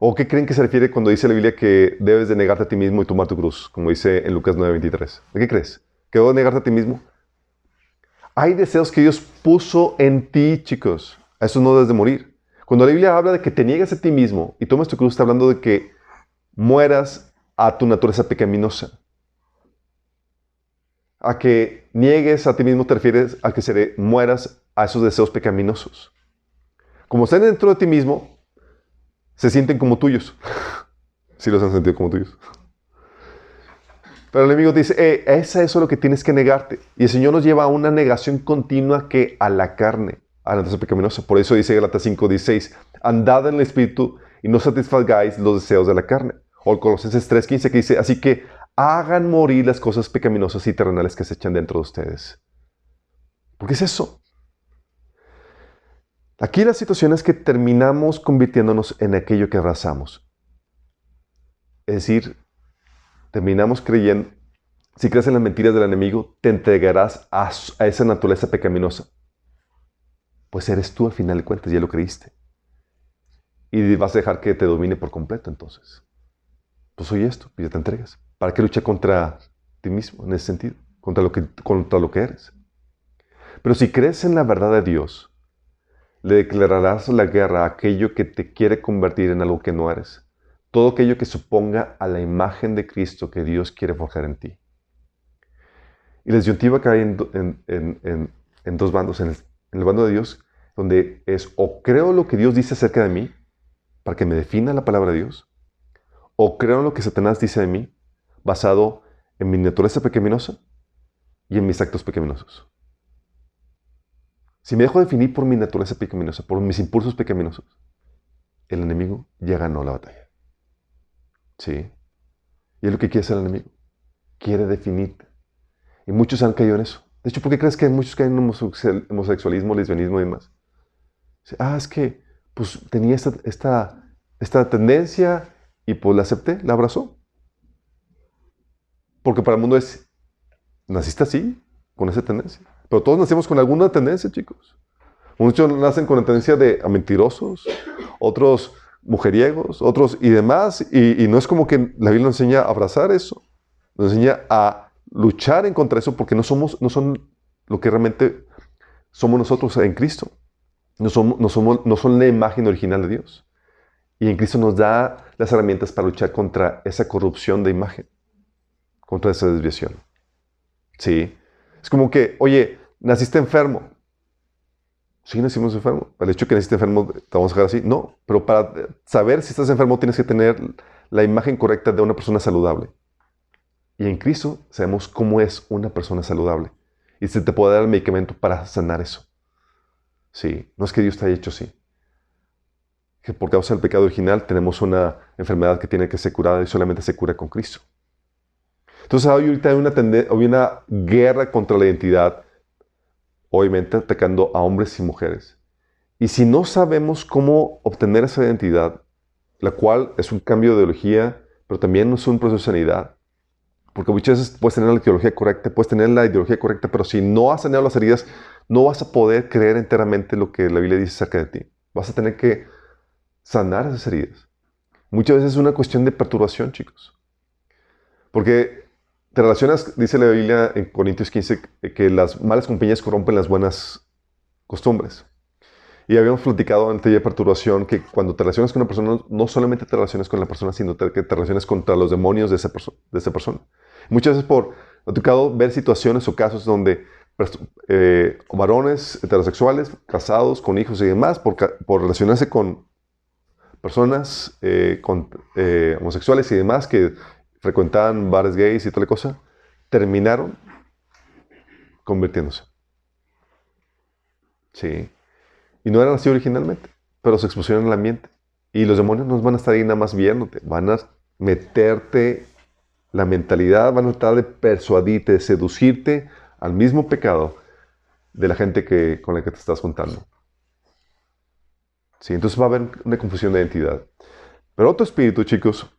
¿O qué creen que se refiere cuando dice la Biblia que debes de negarte a ti mismo y tomar tu cruz? Como dice en Lucas 9:23. ¿De qué crees? ¿Que debo negarte a ti mismo? Hay deseos que Dios puso en ti, chicos. A eso no debes de morir. Cuando la Biblia habla de que te niegas a ti mismo y tomas tu cruz, está hablando de que mueras a tu naturaleza pecaminosa. A que niegues a ti mismo te refieres a que mueras a esos deseos pecaminosos. Como están dentro de ti mismo, se sienten como tuyos. Sí los han sentido como tuyos. Pero el enemigo te dice, eso es lo que tienes que negarte. Y el Señor nos lleva a una negación continua que a la carne, a la naturaleza pecaminosa. Por eso dice Gálatas 5:16, andad en el Espíritu y no satisfagáis los deseos de la carne. O Colosenses 3:15 que dice, así que hagan morir las cosas pecaminosas y terrenales que se echan dentro de ustedes. ¿Por qué es eso? Aquí la situación es que terminamos convirtiéndonos en aquello que abrazamos. Es decir, terminamos creyendo, si crees en las mentiras del enemigo, te entregarás a esa naturaleza pecaminosa. Pues eres tú al final de cuentas, ya lo creíste. Y vas a dejar que te domine por completo entonces. Pues soy esto, y ya te entregas. ¿Para qué luchar contra ti mismo en ese sentido? Contra lo que eres. Pero si crees en la verdad de Dios, le declararás la guerra a aquello que te quiere convertir en algo que no eres. Todo aquello que suponga a la imagen de Cristo que Dios quiere forjar en ti. Y la disyuntiva cae en dos bandos. En el bando de Dios, donde es o creo lo que Dios dice acerca de mí, para que me defina la palabra de Dios, o creo en lo que Satanás dice de mí, basado en mi naturaleza pecaminosa y en mis actos pecaminosos. Si me dejo definir por mi naturaleza pecaminosa, por mis impulsos pecaminosos, el enemigo ya ganó la batalla. ¿Sí? Y es lo que quiere hacer el enemigo. Quiere definirte. Y muchos han caído en eso. De hecho, ¿por qué crees que muchos caen en homosexualismo, lesbianismo y demás? Es que pues tenía esta tendencia y pues la acepté, la abrazó. Porque para el mundo naciste así, con esa tendencia. Pero todos nacemos con alguna tendencia, chicos. Muchos nacen con la tendencia a mentirosos, otros mujeriegos, otros y demás. Y no es como que la Biblia nos enseña a abrazar eso. Nos enseña a luchar en contra de eso porque no son lo que realmente somos nosotros en Cristo. No son la imagen original de Dios. Y en Cristo nos da las herramientas para luchar contra esa corrupción de imagen. contra esa desviación. Sí. Es como que, oye, naciste enfermo. Sí, nacimos enfermos. El hecho de que naciste enfermo, ¿te vamos a dejar así? No, pero para saber si estás enfermo tienes que tener la imagen correcta de una persona saludable. Y en Cristo sabemos cómo es una persona saludable. Y se te puede dar el medicamento para sanar eso. Sí, no es que Dios te haya hecho así. Que por causa del pecado original tenemos una enfermedad que tiene que ser curada y solamente se cura con Cristo. Entonces ahorita hay una guerra contra la identidad, obviamente atacando a hombres y mujeres. Y si no sabemos cómo obtener esa identidad, la cual es un cambio de ideología, pero también es un proceso de sanidad, porque muchas veces puedes tener la ideología correcta, pero si no has sanado las heridas, no vas a poder creer enteramente lo que la Biblia dice acerca de ti. Vas a tener que sanar esas heridas. Muchas veces es una cuestión de perturbación, chicos. Porque te relacionas, dice la Biblia en Corintios 15, que las malas compañías corrompen las buenas costumbres. Y habíamos platicado antes de perturbación que cuando te relacionas con una persona, no solamente te relacionas con la persona, sino que te relacionas contra los demonios de esa persona. Muchas veces ha tocado ver situaciones o casos donde varones heterosexuales, casados, con hijos y demás, por relacionarse con personas homosexuales y demás que frecuentaban bares gays y tal cosa, terminaron convirtiéndose. Sí. Y no eran así originalmente, pero se expusieron al ambiente. Y los demonios no van a estar ahí nada más viéndote, van a meterte la mentalidad, van a tratar de persuadirte, de seducirte al mismo pecado de la gente con la que te estás juntando. Sí, entonces va a haber una confusión de identidad. Pero otro espíritu, chicos,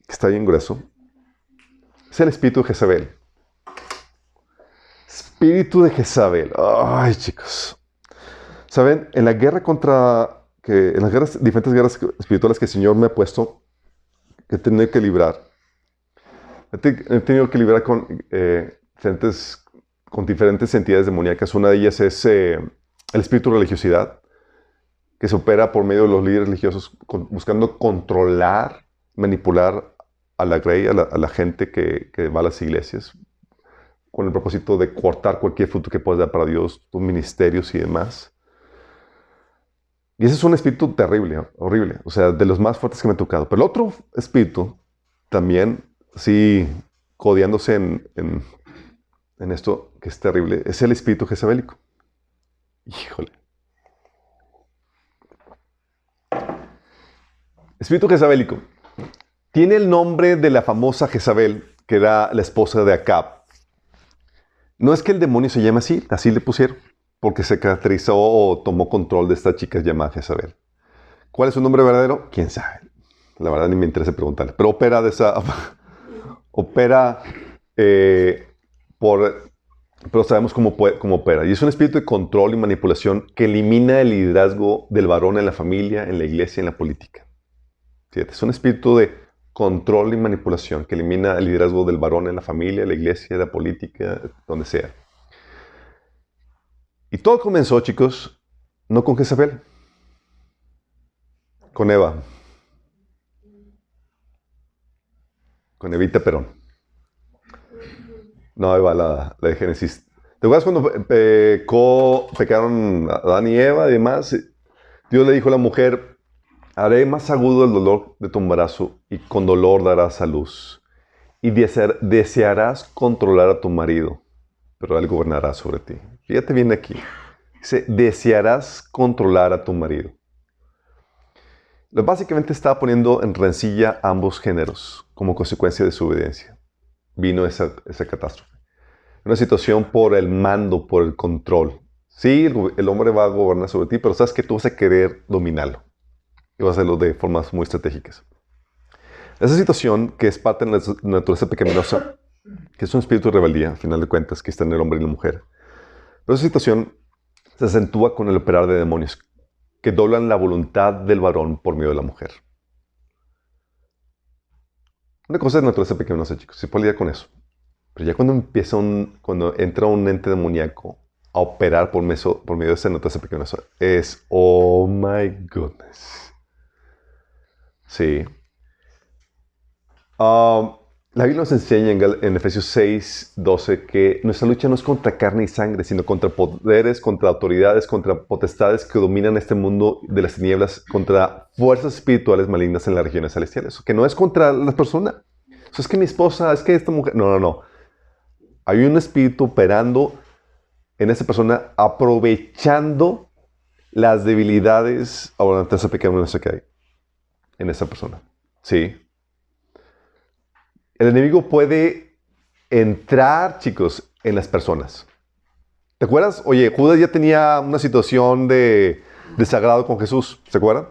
que está bien grueso, es el espíritu de Jezabel. Espíritu de Jezabel. Ay, chicos. ¿Saben? En la guerra en las diferentes guerras espirituales que el Señor me ha puesto, que he tenido que librar, he tenido que librar con diferentes entidades demoníacas. Una de ellas es el espíritu de religiosidad, que se opera por medio de los líderes religiosos, buscando controlar, manipular a la grey, a la gente que va a las iglesias, con el propósito de cortar cualquier fruto que puedas dar para Dios, tus ministerios y demás. Y ese es un espíritu terrible, horrible, o sea, de los más fuertes que me ha tocado. Pero el otro espíritu, también, sí, codeándose en esto que es terrible, es el espíritu jezabélico. Híjole. Espíritu jezabélico. Tiene el nombre de la famosa Jezabel, que era la esposa de Acab. No es que el demonio se llame así le pusieron, porque se caracterizó o tomó control de esta chica llamada Jezabel. ¿Cuál es su nombre verdadero? ¿Quién sabe? La verdad ni me interesa preguntarle. Pero opera pero sabemos cómo opera. Y es un espíritu de control y manipulación que elimina el liderazgo del varón en la familia, en la iglesia, en la política. Fíjate, es un espíritu de control y manipulación que elimina el liderazgo del varón en la familia, en la iglesia, en la política, donde sea. Y todo comenzó, chicos, no con Jezabel, con Eva. Con Evita Perón. No, Eva, la de Génesis. ¿Te acuerdas cuando pecaron Adán y Eva y demás? Dios le dijo a la mujer, haré más agudo el dolor de tu embarazo y con dolor darás a luz. Y desearás controlar a tu marido, pero él gobernará sobre ti. Fíjate bien aquí. Dice, desearás controlar a tu marido. Básicamente estaba poniendo en rencilla a ambos géneros como consecuencia de su obediencia. Vino esa catástrofe. Una situación por el mando, por el control. Sí, el hombre va a gobernar sobre ti, pero sabes que tú vas a querer dominarlo. Y vas a hacerlo de formas muy estratégicas. Esa situación, que es parte de la naturaleza pecaminosa, que es un espíritu de rebeldía, al final de cuentas, que está en el hombre y la mujer. Pero esa situación se acentúa con el operar de demonios, que doblan la voluntad del varón por medio de la mujer. Una cosa es naturaleza pecaminosa, chicos, se puede lidiar con eso. Pero ya cuando entra un ente demoníaco a operar por medio de esa naturaleza pecaminosa, es, oh my goodness. Sí. La Biblia nos enseña en Efesios 6:12 que nuestra lucha no es contra carne y sangre, sino contra poderes, contra autoridades, contra potestades que dominan este mundo de las tinieblas, contra fuerzas espirituales malignas en las regiones celestiales. Que no es contra la persona. O sea, es que mi esposa, es que esta mujer... No, no, no. Hay un espíritu operando en esa persona, aprovechando las debilidades o la naturaleza pecaminosa que hay en esa persona. ¿Sí? El enemigo puede entrar, chicos, en las personas. ¿Te acuerdas? Oye, Judas ya tenía una situación de desagrado con Jesús. ¿Se acuerdan?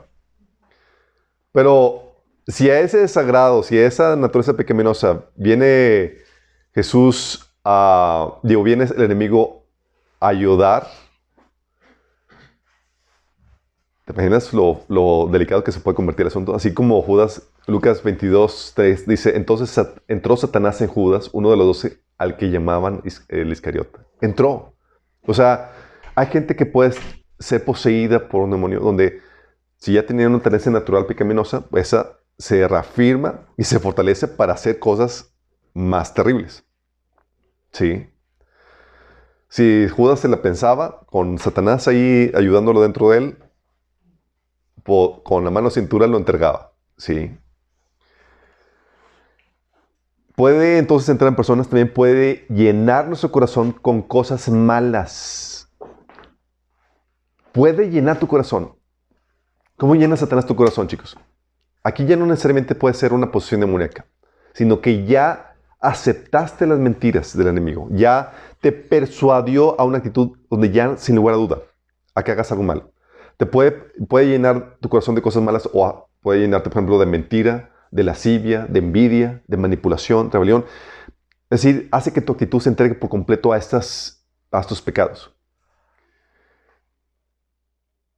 Pero si a ese desagrado, si a esa naturaleza pecaminosa viene Jesús, viene el enemigo a ayudar, ¿te imaginas lo delicado que se puede convertir el asunto? Así como Judas, Lucas 22:3 dice, entonces entró Satanás en Judas, uno de los 12, al que llamaban el Iscariote. Entró. O sea, hay gente que puede ser poseída por un demonio, donde si ya tenía una tendencia natural pecaminosa, esa se reafirma y se fortalece para hacer cosas más terribles. ¿Sí? Si Judas se la pensaba, con Satanás ahí ayudándolo dentro de él, con la mano cintura lo entregaba. ¿Sí? Puede entonces entrar en personas, también puede llenar nuestro corazón con cosas malas. Puede llenar tu corazón. ¿Cómo llena Satanás tu corazón, chicos? Aquí ya no necesariamente puede ser una posesión demoníaca, sino que ya aceptaste las mentiras del enemigo. Ya te persuadió a una actitud donde ya, sin lugar a duda, a que hagas algo malo. Te puede llenar tu corazón de cosas malas o puede llenarte, por ejemplo, de mentira, de lascivia, de envidia, de manipulación, rebelión. Es decir, hace que tu actitud se entregue por completo a estos pecados.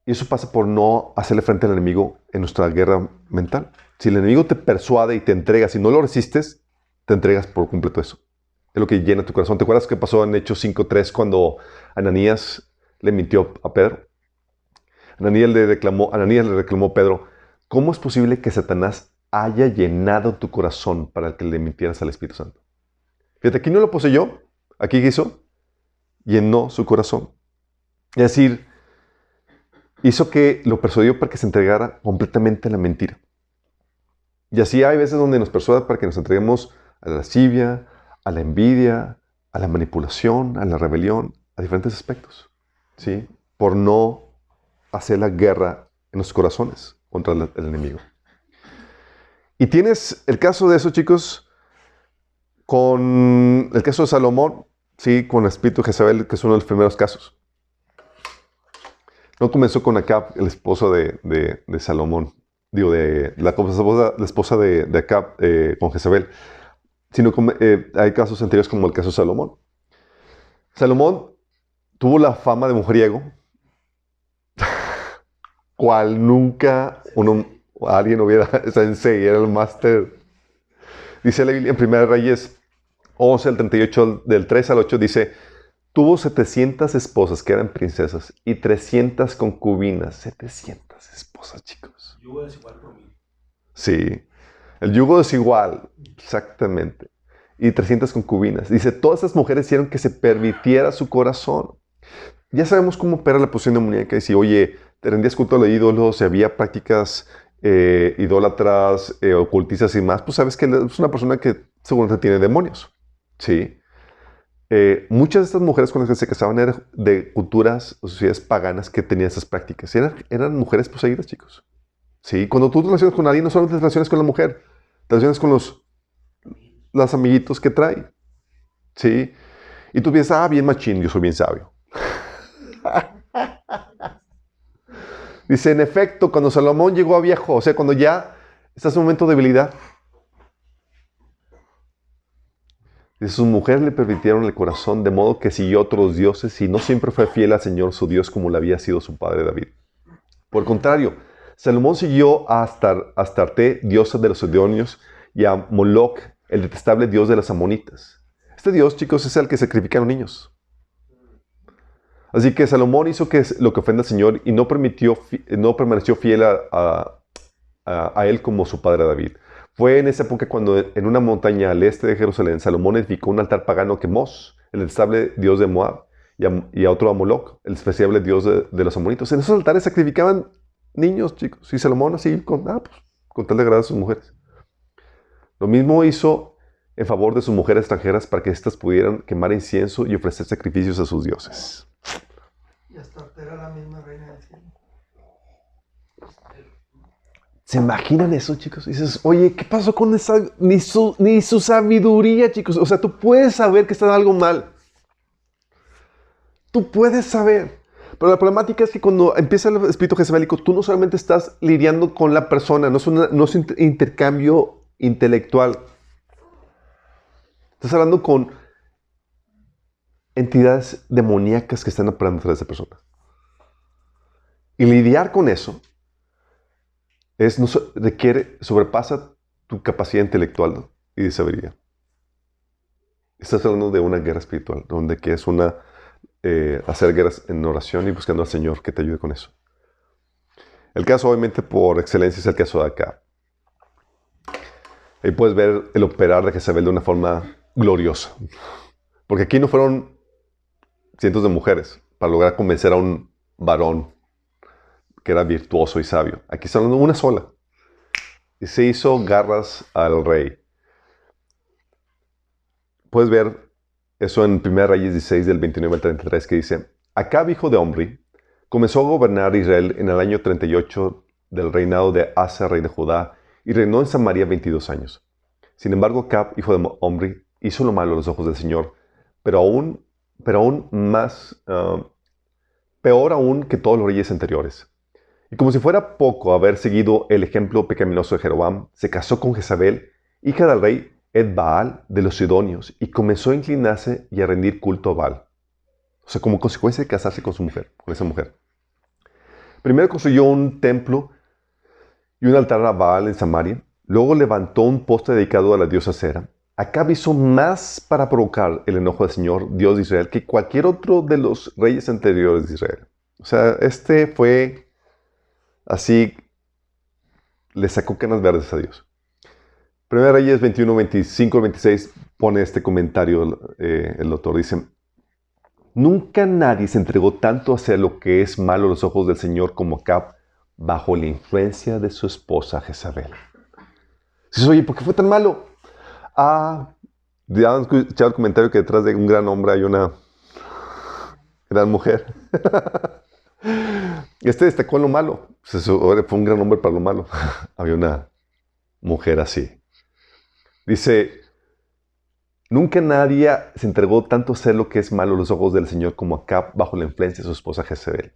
Y eso pasa por no hacerle frente al enemigo en nuestra guerra mental. Si el enemigo te persuade y te entrega, si no lo resistes, te entregas por completo eso. Es lo que llena tu corazón. ¿Te acuerdas qué pasó en Hechos 5:3 cuando Ananías le mintió a Pedro? Ananías le reclamó a Pedro, ¿cómo es posible que Satanás haya llenado tu corazón para que le mintieras al Espíritu Santo? Fíjate, aquí no lo poseyó. Aquí ¿qué hizo? Llenó su corazón. Es decir, hizo que lo persuadió para que se entregara completamente a la mentira. Y así hay veces donde nos persuade para que nos entreguemos a la lascivia, a la envidia, a la manipulación, a la rebelión, a diferentes aspectos. ¿Sí? Por no hacer la guerra en los corazones contra el enemigo. Y tienes el caso de eso, chicos, con el caso de Salomón, sí, con el espíritu de Jezabel, que es uno de los primeros casos. No comenzó con Acab, el esposo de Salomón, la esposa de Acab con Jezabel, sino hay casos anteriores como el caso de Salomón. Salomón tuvo la fama de mujeriego, cual nunca alguien hubiera, sensei, era el máster. Dice la Biblia en 1 Reyes 11, el 38, del 3 al 8, dice, tuvo 700 esposas que eran princesas y 300 concubinas. 700 esposas, chicos. Yugo desigual por mí. Sí, el yugo desigual, exactamente. Y 300 concubinas. Dice, todas esas mujeres hicieron que se permitiera su corazón. Ya sabemos cómo opera la posesión demoníaca. Y si, oye, te rendías culto a los ídolos, si había prácticas idólatras, ocultistas y más, pues sabes que es una persona que seguramente tiene demonios. Sí. Muchas de estas mujeres con las que se casaban eran de culturas o sociedades paganas que tenían esas prácticas. Eran mujeres poseídas, chicos. Sí. Cuando tú te relacionas con alguien, no solamente te relacionas con la mujer, te relacionas con los amiguitos que trae. Sí. Y tú piensas, bien machín, yo soy bien sabio. Dice, en efecto, cuando Salomón llegó a viejo, o sea, cuando ya estás en un momento de debilidad, dice, sus mujeres le permitieron el corazón de modo que siguió otros dioses y no siempre fue fiel al Señor su Dios como lo había sido su padre David. Por el contrario, Salomón siguió a Astarte, diosa de los sidonios, y a Moloc, el detestable dios de los amonitas. Este dios, chicos, es el que sacrificaron niños. Así que Salomón hizo lo que ofende al Señor y no permaneció fiel a él como su padre David. Fue en esa época cuando en una montaña al este de Jerusalén, Salomón edificó un altar pagano a Quemos, el detestable dios de Moab, y a otro a Moloc, el despreciable dios de los amonitos. En esos altares sacrificaban niños, chicos. Y Salomón así, con tal de agradar a sus mujeres. Lo mismo hizo en favor de sus mujeres extranjeras para que éstas pudieran quemar incienso y ofrecer sacrificios a sus dioses. Y hasta era la misma reina del cielo. ¿Se imaginan eso, chicos? Y dices, oye, ¿qué pasó con esa? Ni su sabiduría, chicos. O sea, tú puedes saber que está algo mal. Tú puedes saber. Pero la problemática es que cuando empieza el espíritu jezabelico, tú no solamente estás lidiando con la persona, no es un intercambio intelectual. Estás hablando con entidades demoníacas que están operando detrás de esa persona. Y lidiar con eso sobrepasa tu capacidad intelectual y de sabiduría. Estás hablando de una guerra espiritual, donde que es hacer guerras en oración y buscando al Señor que te ayude con eso. El caso, obviamente, por excelencia, es el caso de acá. Ahí puedes ver el operar de Jezabel de una forma gloriosa. Porque aquí no fueron cientos de mujeres para lograr convencer a un varón que era virtuoso y sabio. Aquí está hablando de una sola. Y se hizo garras al rey. Puedes ver eso en 1 Reyes 16, del 29 al 33, que dice: Acab, hijo de Omri, comenzó a gobernar Israel en el año 38 del reinado de Asa, rey de Judá, y reinó en Samaria 22 años. Sin embargo, Acab, hijo de Omri, hizo lo malo a los ojos del Señor, pero aún más, peor aún que todos los reyes anteriores. Y como si fuera poco haber seguido el ejemplo pecaminoso de Jeroboam, se casó con Jezabel, hija del rey Ed-Baal de los Sidonios, y comenzó a inclinarse y a rendir culto a Baal. O sea, como consecuencia de casarse con esa mujer. Primero construyó un templo y un altar a Baal en Samaria. Luego levantó un poste dedicado a la diosa Cera. Acab hizo más para provocar el enojo del Señor, Dios de Israel, que cualquier otro de los reyes anteriores de Israel. O sea, fue así, le sacó canas verdes a Dios. 1 Reyes 21, 25, 26 pone este comentario el autor. Dice: Nunca nadie se entregó tanto hacia lo que es malo a los ojos del Señor como Acab, bajo la influencia de su esposa Jezabel. Dices, oye, ¿por qué fue tan malo? Ya han escuchado el comentario que detrás de un gran hombre hay una gran mujer. Destacó en lo malo. Fue un gran hombre para lo malo. Había una mujer así. Dice: Nunca nadie se entregó tanto a hacer lo que es malo a los ojos del Señor como Acab, bajo la influencia de su esposa Jezabel.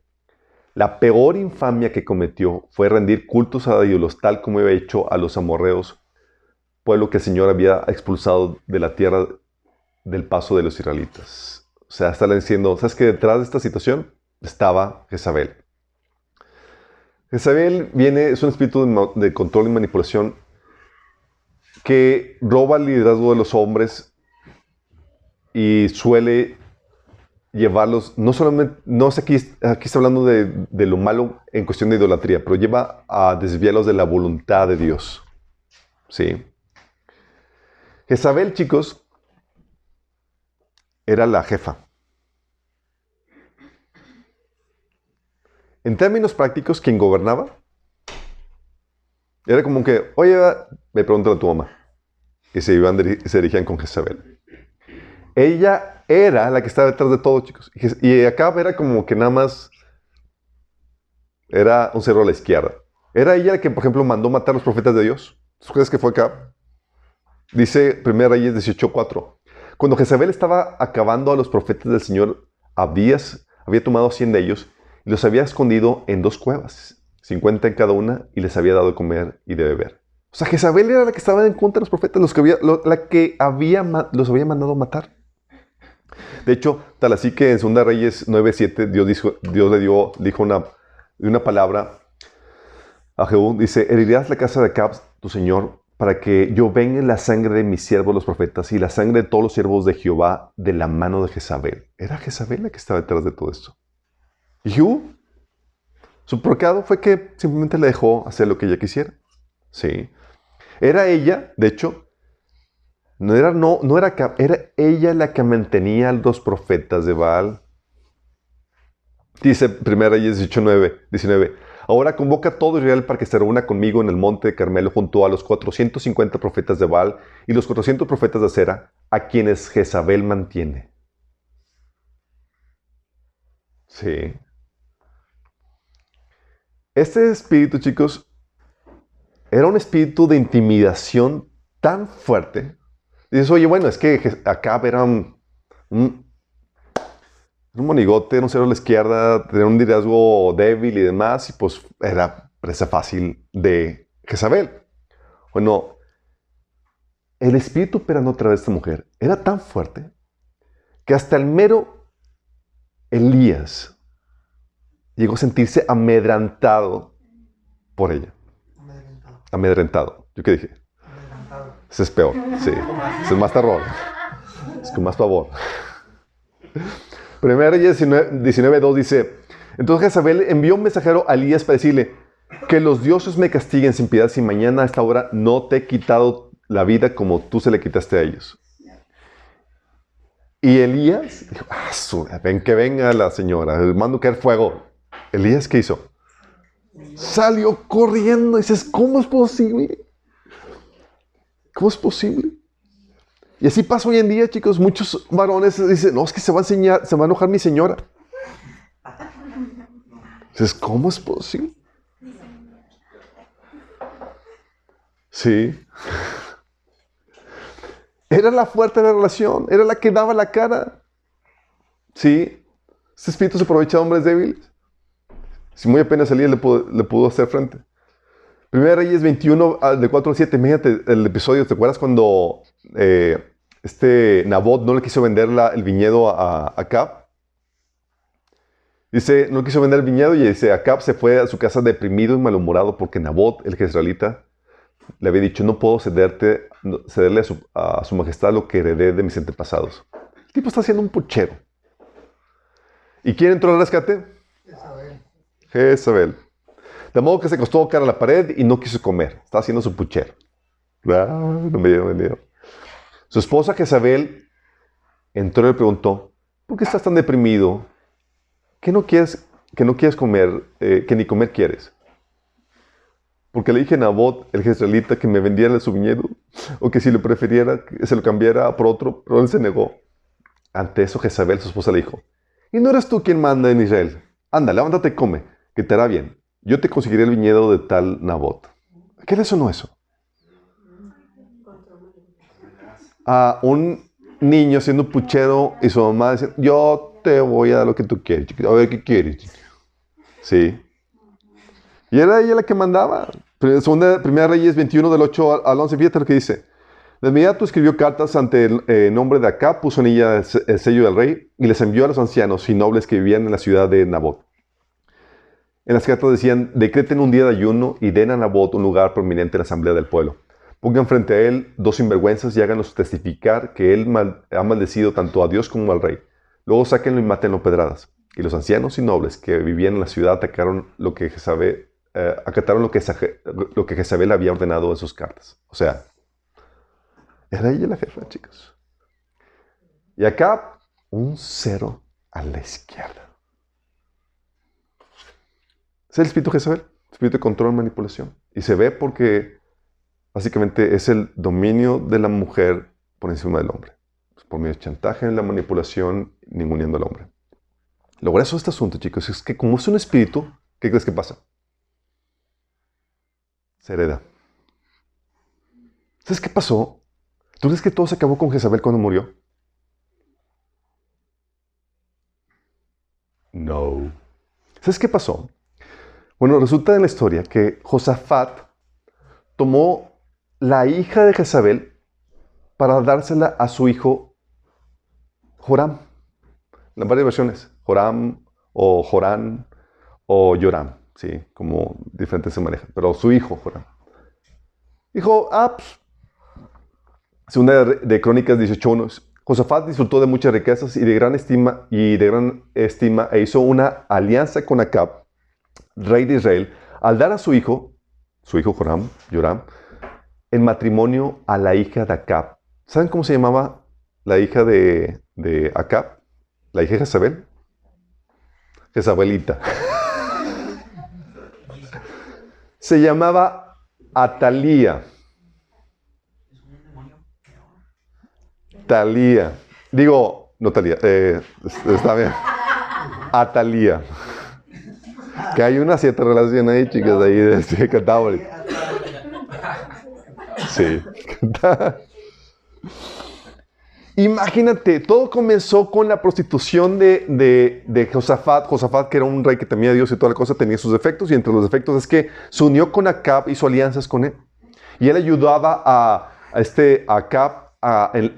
La peor infamia que cometió fue rendir cultos a ídolos, tal como había hecho a los amorreos, pueblo que el Señor había expulsado de la tierra del paso de los israelitas. O sea, está diciendo, ¿sabes qué? Detrás de esta situación estaba Jezabel. Jezabel es un espíritu de control y manipulación que roba el liderazgo de los hombres y suele llevarlos, no sé, aquí está hablando de lo malo en cuestión de idolatría, pero lleva a desviarlos de la voluntad de Dios. ¿Sí? Jezabel, chicos, era la jefa. En términos prácticos, quien gobernaba era como que, oye, me pregúntale a tu mamá. Y se dirigían con Jezabel. Ella era la que estaba detrás de todo, chicos. Y Acab era como que nada más era un cero a la izquierda. Era ella la que, por ejemplo, mandó matar a los profetas de Dios. ¿Tú crees que fue Acab? Dice 1 Reyes 18:4. Cuando Jezabel estaba acabando a los profetas del Señor, Abdías había tomado 100 de ellos y los había escondido en 2 cuevas, 50 en cada una, y les había dado de comer y de beber. O sea, Jezabel era la que estaba en contra de los profetas, los que los había mandado matar. De hecho, tal así que en 2 Reyes 9:7 Dios le dijo una palabra a Jehú. Dice: herirás la casa de Acab, tu señor, para que yo venga la sangre de mis siervos los profetas y la sangre de todos los siervos de Jehová de la mano de Jezabel. Era Jezabel la que estaba detrás de todo esto. Y Jehú, su pecado fue que simplemente le dejó hacer lo que ella quisiera. Sí. Era ella, de hecho, era ella la que mantenía a los profetas de Baal. Dice 1 Reyes 19. Ahora convoca a todo Israel para que se reúna conmigo en el monte de Carmelo junto a los 450 profetas de Baal y los 400 profetas de Acera, a quienes Jezabel mantiene. Sí. Este espíritu, chicos, era un espíritu de intimidación tan fuerte. Dices, oye, bueno, es que Acab era un monigote, un cero a la izquierda, tenía un liderazgo débil y demás, y pues era presa fácil de Jezabel. Bueno, el espíritu operando a través de esta mujer era tan fuerte que hasta el mero Elías llegó a sentirse amedrentado por ella. Amedrentado. ¿Yo qué dije? Amedrentado. Ese es peor, sí. Ese es más terror. Es con más pavor. 1 Reyes 19:2 dice, entonces Jezabel envió un mensajero a Elías para decirle, que los dioses me castiguen sin piedad si mañana a esta hora no te he quitado la vida como tú se le quitaste a ellos. Y Elías dijo, ven que venga la señora, mando caer fuego. Elías, ¿qué hizo? Salió corriendo y dices, ¿cómo es posible? ¿Cómo es posible? Y así pasa hoy en día, chicos. Muchos varones dicen, no, es que se va a enojar mi señora. Dices, ¿cómo es posible? Sí. Era la fuerte de la relación, era la que daba la cara. Sí. Este espíritu se aprovecha de hombres débiles. Si muy apenas salía, le pudo hacer frente. 1 Reyes 21, de 4 al 7. Imagínate el episodio. ¿Te acuerdas cuando Nabot no le quiso vender el viñedo a Acab? Dice, no quiso vender el viñedo y dice, Acab se fue a su casa deprimido y malhumorado porque Nabot, el jezreelita, le había dicho, no puedo cederle a su majestad lo que heredé de mis antepasados. El tipo está haciendo un puchero. ¿Y quién entró al rescate? Jezabel. De modo que se acostó cara a la pared y no quiso comer. Estaba haciendo su puchero. No me dio. Su esposa Jezabel entró y le preguntó, ¿por qué estás tan deprimido? ¿Qué no quieres comer? Que ni comer quieres. Porque le dije a Nabot, el jezreelita, que me vendiera su viñedo, o que si lo prefiriera, que se lo cambiara por otro, pero él se negó. Ante eso Jezabel, su esposa, le dijo, ¿y no eres tú quien manda en Israel? Anda, levántate y come, que te hará bien. Yo te conseguiré el viñedo de tal Nabot. ¿Qué le sonó eso? A un niño haciendo puchero y su mamá dice, yo te voy a dar lo que tú quieres. A ver, ¿qué quieres? Sí. Y era ella la que mandaba. Primera Reyes 21, del 8 al 11. Fíjate lo que dice. De inmediato escribió cartas ante el nombre de Acab, puso en ella el sello del rey y les envió a los ancianos y nobles que vivían en la ciudad de Nabot. En las cartas decían, decreten un día de ayuno y den a Nabot un lugar prominente en la asamblea del pueblo. Pongan frente a él dos sinvergüenzas y háganlos testificar que él ha maldecido tanto a Dios como al rey. Luego sáquenlo y mátenlo a pedradas. Y los ancianos y nobles que vivían en la ciudad acataron lo que Jezabel había ordenado en sus cartas. O sea, era ella la jefa, chicos. Y acá, un cero a la izquierda. Es el espíritu de Jezabel, espíritu de control y manipulación. Y se ve porque básicamente es el dominio de la mujer por encima del hombre. Por medio de chantaje, la manipulación, ninguneando al hombre. Lo grueso de este asunto, chicos, es que como es un espíritu, ¿qué crees que pasa? Se hereda. ¿Sabes qué pasó? ¿Tú crees que todo se acabó con Jezabel cuando murió? No. ¿Sabes qué pasó? Bueno, resulta en la historia que Josafat tomó la hija de Jezabel para dársela a su hijo Joram. En varias versiones. Joram o Jorán o Yoram. Sí, como diferentes se manejan. Pero su hijo, Joram. Dijo, Segunda de Crónicas 18:1. Josafat disfrutó de muchas riquezas y de gran estima e hizo una alianza con Acab, rey de Israel, al dar a su hijo Joram, Yoram, en matrimonio a la hija de Acab. ¿Saben cómo se llamaba la hija de Acab? La hija de Jezabel. Jezabelita. Se llamaba Atalía. Talía. Digo, no Talía. Está bien. Atalía. Que hay una cierta relación ahí, chicas, ahí de Cantabria. Sí. Imagínate, todo comenzó con la prostitución de Josafat. Josafat, que era un rey que temía a Dios y toda la cosa, tenía sus defectos, y entre los defectos es que se unió con Acab, hizo alianzas con él. Y él ayudaba a Acab,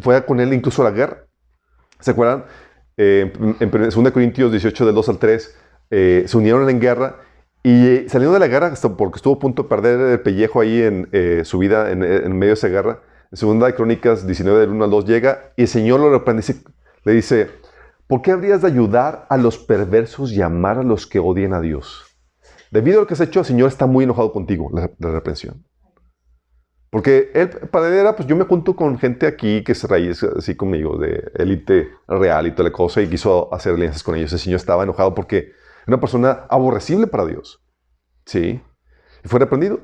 fue con él incluso a la guerra. ¿Se acuerdan? En 2 Corintios 18, del 2 al 3, se unieron en guerra y salieron de la guerra porque estuvo a punto de perder el pellejo ahí en su vida en medio de esa guerra. En 2 Crónicas 19, del 1 al 2 llega y el Señor lo reprende, le dice, ¿por qué habrías de ayudar a los perversos y amar a los que odian a Dios? Debido a lo que has hecho, el Señor está muy enojado contigo, la reprensión. Porque él, para él era, pues yo me junto con gente aquí que es raíz así conmigo, de élite real y toda la cosa, y quiso hacer alianzas con ellos. El Señor estaba enojado porque era una persona aborrecible para Dios. ¿Sí? Y fue reprendido.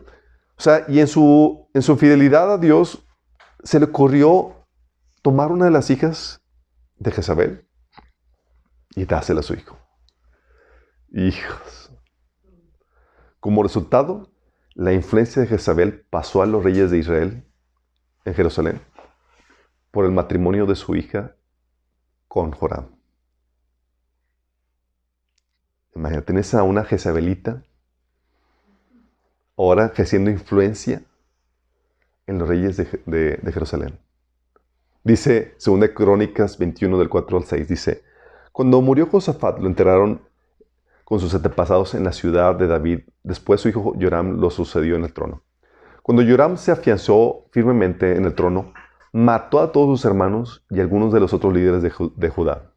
O sea, y en su fidelidad a Dios, se le ocurrió tomar una de las hijas de Jezabel y dársela a su hijo. Hijos. Como resultado, la influencia de Jezabel pasó a los reyes de Israel en Jerusalén por el matrimonio de su hija con Joram. Imagínate, tienes a una Jezabelita ahora ejerciendo influencia en los reyes de Jerusalén. Dice 2 Crónicas 21, del 4 al 6, dice, cuando murió Josafat, lo enterraron con sus antepasados en la ciudad de David. Después su hijo Joram lo sucedió en el trono. Cuando Joram se afianzó firmemente en el trono, mató a todos sus hermanos y algunos de los otros líderes de Judá.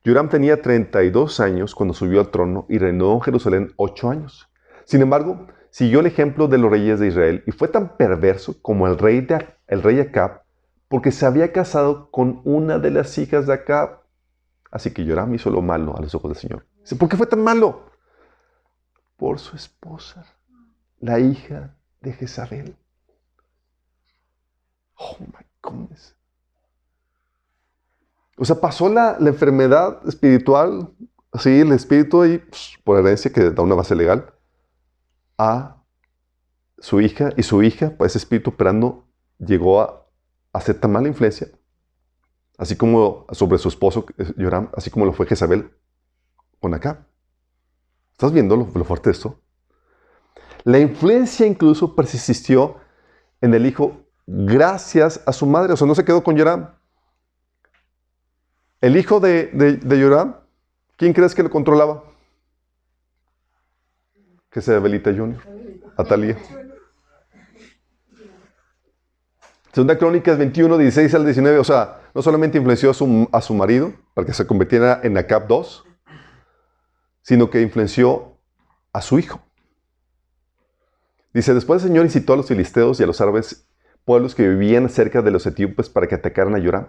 Joram tenía 32 años cuando subió al trono y reinó en Jerusalén 8 años. Sin embargo, siguió el ejemplo de los reyes de Israel y fue tan perverso como el rey Acab, porque se había casado con una de las hijas de Acab. Así que Joram hizo lo malo a los ojos del Señor. ¿Por qué fue tan malo? Por su esposa, la hija de Jezabel. Oh my goodness. O sea, pasó la enfermedad espiritual, así, el espíritu ahí, por herencia que da una base legal, a su hija, y su hija, pues ese espíritu operando, llegó a hacer tan mala influencia, así como sobre su esposo, Joram, así como lo fue Jezabel con Acab. ¿Estás viendo lo fuerte de esto? La influencia incluso persistió en el hijo gracias a su madre. O sea, no se quedó con Joram. El hijo de Joram, ¿quién crees que lo controlaba? Jezabelita Junior, Atalía. 2 Crónicas 21, 16 al 19. O sea, no solamente influenció a su marido para que se convirtiera en Acab II, sino que influenció a su hijo. Dice, después el Señor incitó a los filisteos y a los árabes, pueblos que vivían cerca de los etíopes, para que atacaran a Joram.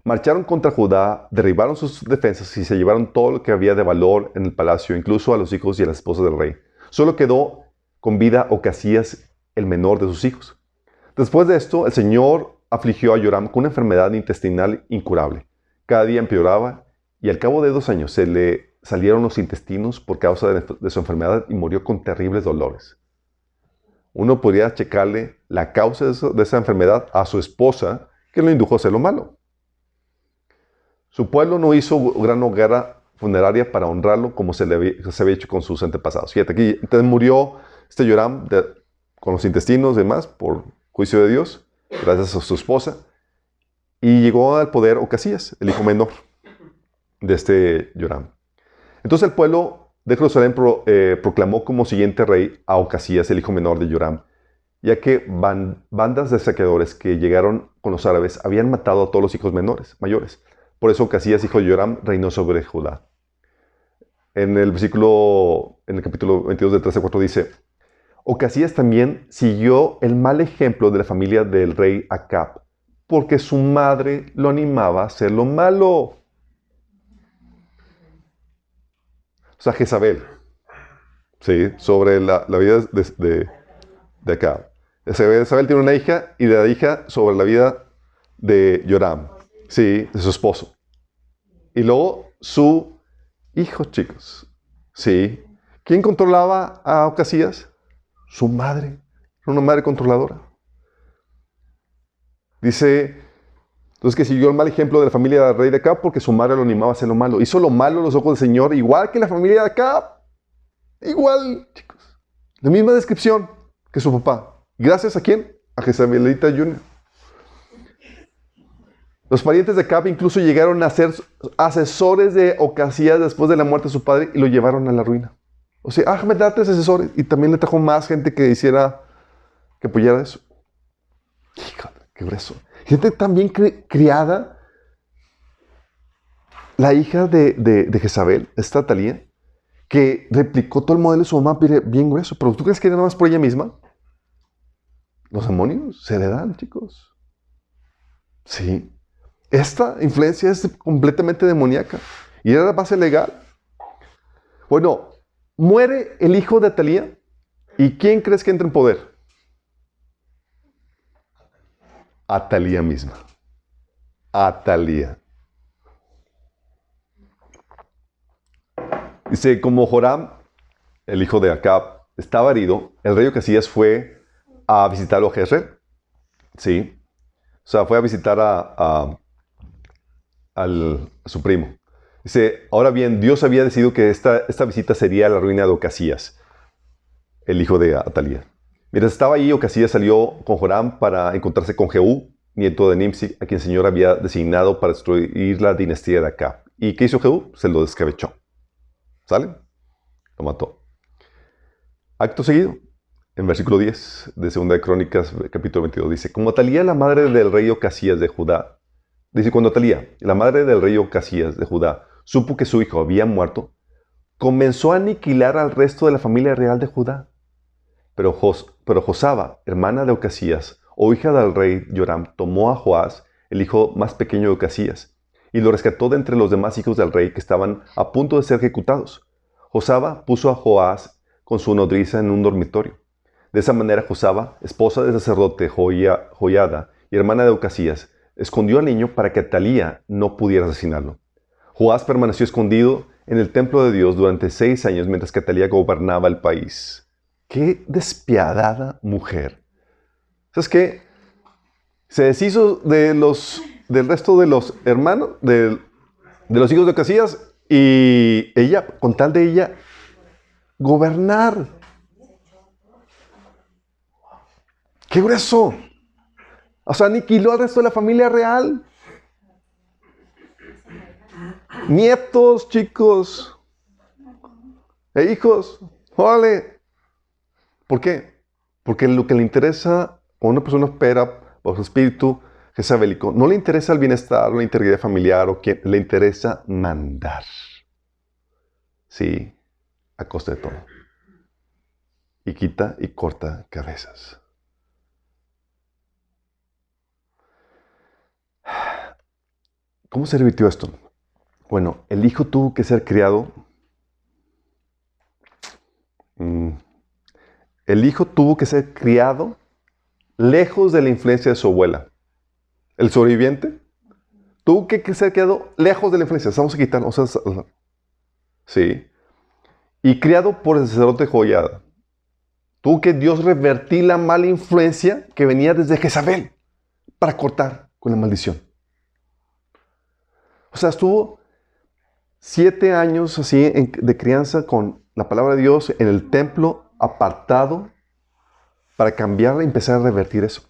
Marcharon contra Judá, derribaron sus defensas y se llevaron todo lo que había de valor en el palacio, incluso a los hijos y a las esposas del rey. Solo quedó con vida Ocasías, el menor de sus hijos. Después de esto, el Señor afligió a Joram con una enfermedad intestinal incurable. Cada día empeoraba y al cabo de 2 años se le salieron los intestinos por causa de su enfermedad y murió con terribles dolores. Uno podría checarle la causa de esa enfermedad a su esposa, que lo indujo a hacer lo malo. Su pueblo no hizo gran hoguera funeraria para honrarlo como se había hecho con sus antepasados. Fíjate, aquí entonces murió Joram con los intestinos y demás por juicio de Dios, gracias a su esposa, y llegó al poder Ocasías, el hijo menor de Joram. Entonces el pueblo de Jerusalén proclamó como siguiente rey a Ocasías, el hijo menor de Joram, ya que bandas de saqueadores que llegaron con los árabes habían matado a todos los hijos mayores. Por eso Ocasías, hijo de Joram, reinó sobre En el capítulo 22 del 13 al 4 dice, Ocasías también siguió el mal ejemplo de la familia del rey Acab, porque su madre lo animaba a hacer lo malo. O sea, Jezabel, ¿sí? Sobre la vida de Acab. Jezabel tiene una hija y de la hija sobre la vida de Joram, ¿sí? De su esposo. Y luego su hijo, chicos, ¿sí? ¿Quién controlaba a Ocasías? Su madre. Era una madre controladora. Dice, entonces que siguió el mal ejemplo de la familia del rey de Acab porque su madre lo animaba a hacer lo malo. Hizo lo malo a los ojos del Señor, igual que la familia de Acab. Igual, chicos. La misma descripción que su papá. ¿Gracias a quién? A Jezabelita Jr. Los parientes de Acab incluso llegaron a ser asesores de Ocasías después de la muerte de su padre y lo llevaron a la ruina. O sea, Ahmed da tres asesores y también le trajo más gente que hiciera, que apoyara eso. Híjole, qué grueso. Gente también criada, la hija de Jezabel, esta Atalía, que replicó todo el modelo de su mamá bien grueso. Pero ¿tú crees que era nada más por ella misma? Los demonios se heredan, chicos. Sí. Esta influencia es completamente demoníaca. Y era la base legal. Bueno, muere el hijo de Atalía. ¿Y quién crees que entra en poder? Atalía misma. Atalía. Dice, como Joram, el hijo de Acab, estaba herido, el rey Ocasías fue a visitarlo a Jezreel. Sí. O sea, fue a visitar a su primo. Dice, ahora bien, Dios había decidido que esta visita sería la ruina de Ocasías, el hijo de Atalía. Mientras estaba allí, Ocasías salió con Joram para encontrarse con Jehú, nieto de Nimsi, a quien el Señor había designado para destruir la dinastía de Acab. ¿Y qué hizo Jehú? Se lo descabechó. ¿Sale? Lo mató. Acto seguido, en versículo 10 de 2 de Crónicas, capítulo 22, dice, como Atalía, la madre del rey Ocasías de Judá, dice, cuando Atalía, la madre del rey Ocasías de Judá, supo que su hijo había muerto, comenzó a aniquilar al resto de la familia real de Judá. Pero Josaba, hermana de Ocasías, o hija del rey Joram, tomó a Joás, el hijo más pequeño de Ocasías, y lo rescató de entre los demás hijos del rey que estaban a punto de ser ejecutados. Josaba puso a Joás con su nodriza en un dormitorio. De esa manera Josaba, esposa del sacerdote Joiada y hermana de Ocasías, escondió al niño para que Atalía no pudiera asesinarlo. Joás permaneció escondido en el templo de Dios durante 6 años mientras que Atalía gobernaba el país. ¡Qué despiadada mujer! ¿Sabes qué? Se deshizo del resto de los hermanos, de los hijos de Ocasías, y ella, con tal de ella, gobernar. ¡Qué grueso! O sea, aniquiló al resto de la familia real. Nietos, chicos. E hijos. ¡Órale! ¿Por qué? Porque lo que le interesa a una persona opera bajo su espíritu jezabelico, no le interesa el bienestar o la integridad familiar o quién, le interesa mandar. Sí, a costa de todo. Y quita y corta cabezas. ¿Cómo se revirtió esto? Bueno, el hijo tuvo que ser criado. El hijo tuvo que ser criado lejos de la influencia de su abuela. El sobreviviente tuvo que ser criado lejos de la influencia. Vamos a quitar, sí. Y criado por el sacerdote Joiada. Tuvo que Dios revertir la mala influencia que venía desde Jezabel para cortar con la maldición. O sea, estuvo 7 años así de crianza con la palabra de Dios en el templo, apartado, para cambiarla y empezar a revertir eso.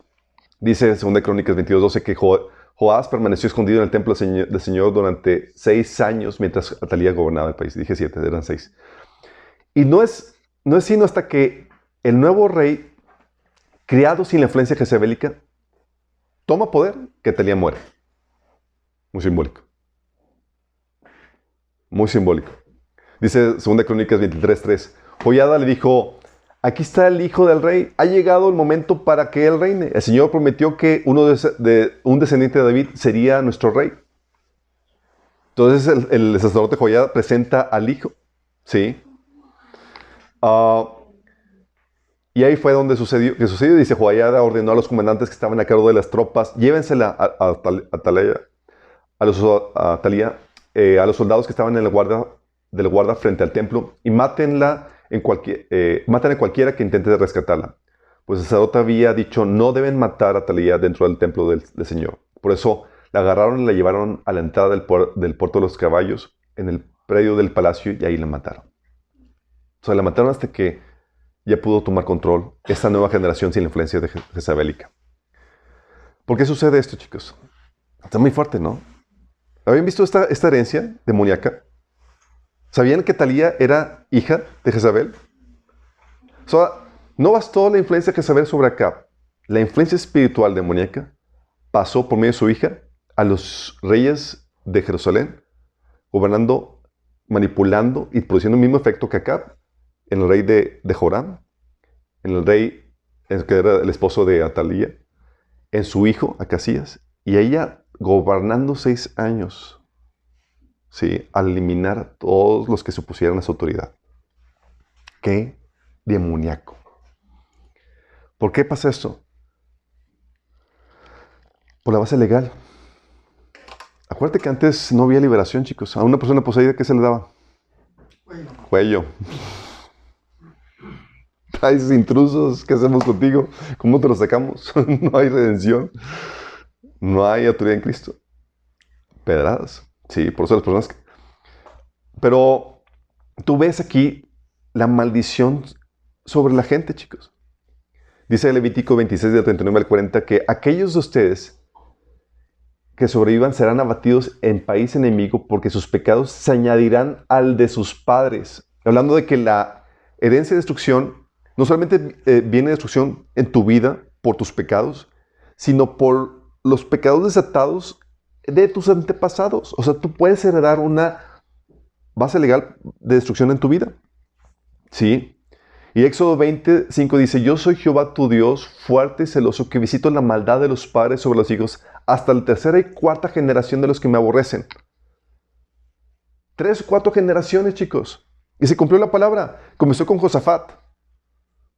Dice 2 Crónicas 22:12 que Joás permaneció escondido en el templo del Señor durante 6 años mientras Atalía gobernaba el país. Dije 7, eran 6. Y no es sino hasta que el nuevo rey, criado sin la influencia jezabelica, toma poder que Atalía muere. Muy simbólico. Muy simbólico. Dice 2 Crónicas 23:3. Joiada le dijo aquí está el hijo del rey. Ha llegado el momento para que él reine. El Señor prometió que un descendiente de David sería nuestro rey. Entonces el sacerdote Joiada presenta al hijo. ¿Sí? Y ahí fue donde sucedió. Dice, Joiada ordenó a los comandantes que estaban a cargo de las tropas, llévensela a Talía, a los soldados que estaban en el guarda frente al templo y maten a cualquiera que intente rescatarla. Pues el sacerdote había dicho, no deben matar a Talía dentro del templo del Señor. Por eso la agarraron y la llevaron a la entrada del puerto de los caballos, en el predio del palacio, y ahí la mataron. O sea, la mataron hasta que ya pudo tomar control esta nueva generación sin la influencia de jezabelica. ¿Por qué sucede esto, chicos? Está muy fuerte, ¿no? ¿Habían visto esta herencia demoníaca? ¿Sabían que Talía era hija de Jezabel? O sea, no bastó la influencia de Jezabel sobre Acab. La influencia espiritual demoníaca pasó por medio de su hija a los reyes de Jerusalén, gobernando, manipulando y produciendo el mismo efecto que Acab, en el rey de Joram, en el rey que era el esposo de Atalía, en su hijo Acazías, y ella gobernando 6 años, ¿sí? Al eliminar a todos los que se opusieran a su autoridad. ¡Qué demoníaco! ¿Por qué pasa esto? Por la base legal. Acuérdate que antes no había liberación, chicos. A una persona poseída, ¿qué se le daba? Cuello. Traes intrusos, ¿qué hacemos contigo? ¿Cómo te los sacamos? No hay redención. No hay autoridad en Cristo. Pedradas. Sí, por eso las personas... Pero tú ves aquí la maldición sobre la gente, chicos. Dice Levítico 26, del 39 al 40, que aquellos de ustedes que sobrevivan serán abatidos en país enemigo porque sus pecados se añadirán al de sus padres. Hablando de que la herencia de destrucción no solamente viene destrucción en tu vida por tus pecados, sino por los pecados desatados de tus antepasados. O sea, tú puedes heredar una base legal de destrucción en tu vida. ¿Sí? Y Éxodo 25 dice, yo soy Jehová tu Dios, fuerte y celoso, que visito la maldad de los padres sobre los hijos, hasta la 3ª y 4ª generación de los que me aborrecen. 3 o 4 generaciones, chicos. Y se cumplió la palabra. Comenzó con Josafat,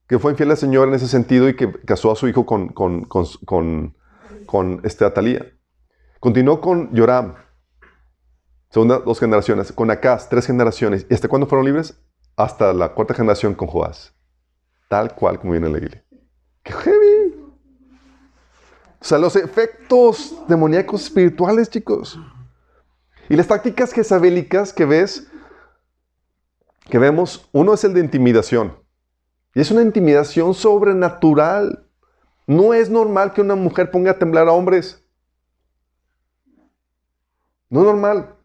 que fue infiel al Señor en ese sentido y que casó a su hijo con Atalía. Continuó con Joram, segunda 2 generaciones. Con Acaz, 3 generaciones. ¿Y hasta cuándo fueron libres? Hasta la 4ª generación con Joás. Tal cual como viene en la Biblia. ¡Qué heavy! O sea, los efectos demoníacos espirituales, chicos. Y las tácticas jezabélicas que vemos, uno es el de intimidación. Y es una intimidación sobrenatural. No es normal que una mujer ponga a temblar a hombres. No es normal.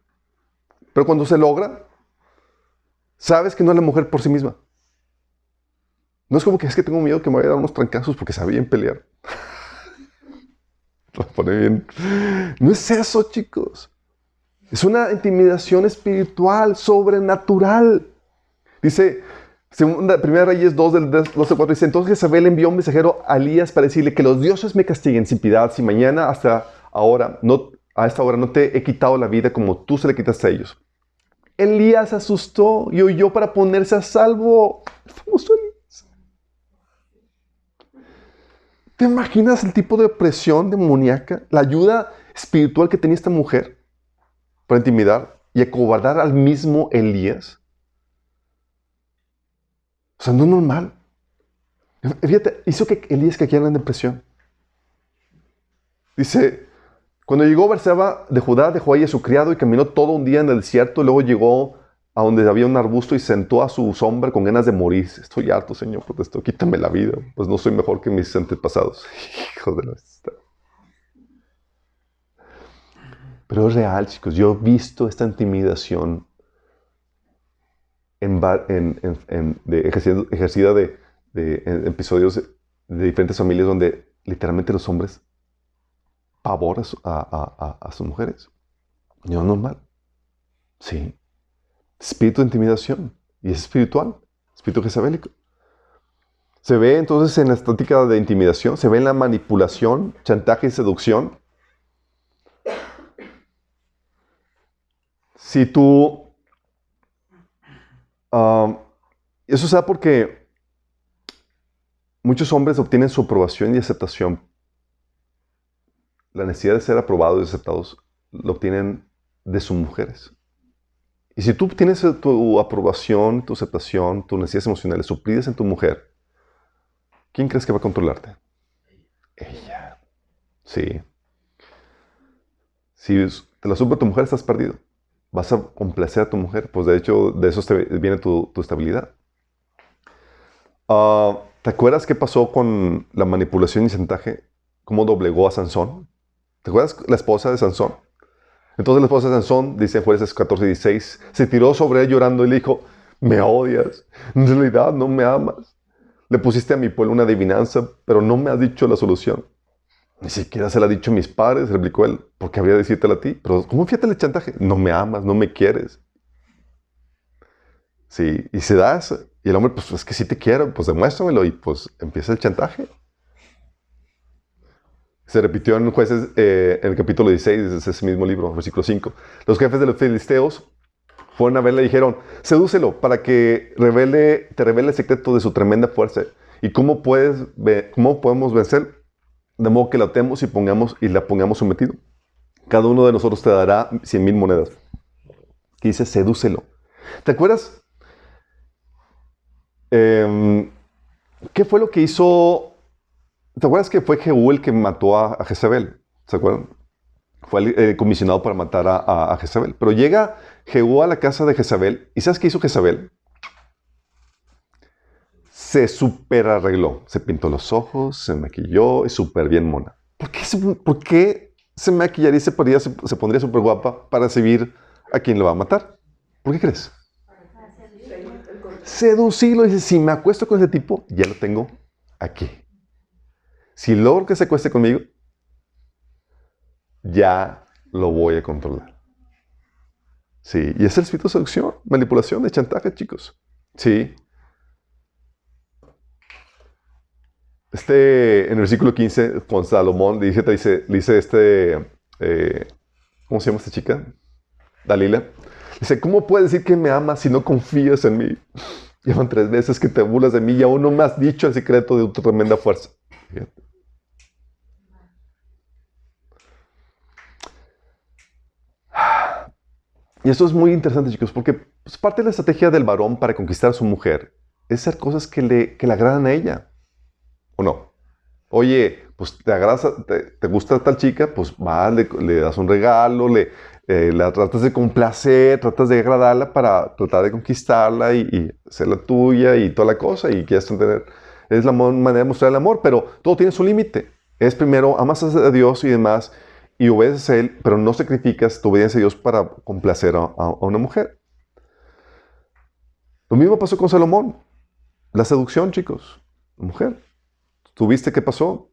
Pero cuando se logra, sabes que no es la mujer por sí misma. No es como que es que tengo miedo que me vaya a dar unos trancazos porque sabe bien pelear. Lo pone bien. No es eso, chicos. Es una intimidación espiritual, sobrenatural. Dice, Primera Reyes 2, del 12-4, dice, entonces Jezabel envió un mensajero a Elías para decirle que los dioses me castiguen sin piedad, si mañana a esta hora no te he quitado la vida como tú se le quitaste a ellos. Elías se asustó y huyó para ponerse a salvo. El famoso Elías. ¿Te imaginas el tipo de opresión demoníaca? La ayuda espiritual que tenía esta mujer para intimidar y acobardar al mismo Elías. O sea, no es normal. Fíjate, hizo que Elías cayera en depresión. Dice, cuando llegó Berseba de Judá, dejó ahí a su criado y caminó todo un día en el desierto. Y luego llegó a donde había un arbusto y sentó a su sombra con ganas de morir. Estoy harto, Señor, protestó, quítame la vida, pues no soy mejor que mis antepasados. Hijo de la... Pero es real, chicos. Yo he visto esta intimidación ejercida en episodios de diferentes familias donde literalmente los hombres pavor a sus mujeres. No es normal. Sí. Espíritu de intimidación. Y es espiritual. Espíritu jezabélico. Se ve entonces en la táctica de intimidación, se ve en la manipulación, chantaje y seducción. Si tú... eso se da porque muchos hombres obtienen su aprobación y aceptación. La necesidad de ser aprobados y aceptados lo obtienen de sus mujeres. Y si tú tienes tu aprobación, tu aceptación, tus necesidades emocionales suplidas en tu mujer, ¿quién crees que va a controlarte? Ella. Sí. Si te la suple tu mujer, estás perdido. Vas a complacer a tu mujer. Pues de hecho, de eso viene tu estabilidad. ¿Te acuerdas qué pasó con la manipulación y chantaje? ¿Cómo doblegó a Sansón? ¿Te acuerdas la esposa de Sansón? Entonces la esposa de Sansón, dice en Jueces 14:16, se tiró sobre él llorando y le dijo, me odias, en realidad no me amas. Le pusiste a mi pueblo una adivinanza, pero no me has dicho la solución. Ni siquiera se la ha dicho a mis padres, replicó él, porque habría de decírtela a ti. Pero ¿cómo fíjate el chantaje? No me amas, no me quieres. Sí, y se da eso. Y el hombre, pues es que sí te quiero, pues demuéstramelo. Y pues empieza el chantaje. Se repitió en Jueces, en el capítulo 16, de ese mismo libro, versículo 5. Los jefes de los filisteos fueron a verle y dijeron, sedúcelo para que te revele el secreto de su tremenda fuerza. ¿Y cómo podemos vencer? De modo que la atemos y la pongamos sometido. Cada uno de nosotros te dará 100,000 monedas. Que dice, sedúcelo. ¿Te acuerdas? ¿Qué fue lo que hizo? ¿Te acuerdas que fue Jehú el que mató a Jezabel? ¿Se acuerdan? Fue comisionado para matar a Jezabel. Pero llega Jehú a la casa de Jezabel. ¿Y sabes qué hizo Jezabel? Se súper arregló. Se pintó los ojos, se maquilló y súper bien mona. ¿Por qué se maquillaría y se pondría súper guapa para recibir a quien lo va a matar? ¿Por qué crees? Seducirlo. Dice, si me acuesto con ese tipo, ya lo tengo aquí. Si logro que se acueste conmigo, ya lo voy a controlar. Sí, y es el espíritu de seducción, manipulación, de chantaje, chicos. Sí. En el versículo 15, con Salomón, le dice ¿cómo se llama esta chica? Dalila. Dice, ¿cómo puedes decir que me amas si no confías en mí? Llevan 3 veces que te burlas de mí y aún no me has dicho el secreto de tu tremenda fuerza. Fíjate. Y esto es muy interesante, chicos, porque pues, parte de la estrategia del varón para conquistar a su mujer es hacer cosas que le agradan a ella. ¿O no? Oye, pues te gusta tal chica, pues vas, le das un regalo, la tratas de complacer, tratas de agradarla para tratar de conquistarla y hacerla tuya y toda la cosa. Y quieres tener, es la manera de mostrar el amor, pero todo tiene su límite. Es primero, amas a Dios y demás, y obedeces a Él, pero no sacrificas tu obediencia a Dios para complacer a una mujer. Lo mismo pasó con Salomón. La seducción, chicos. La mujer. ¿Tuviste qué pasó?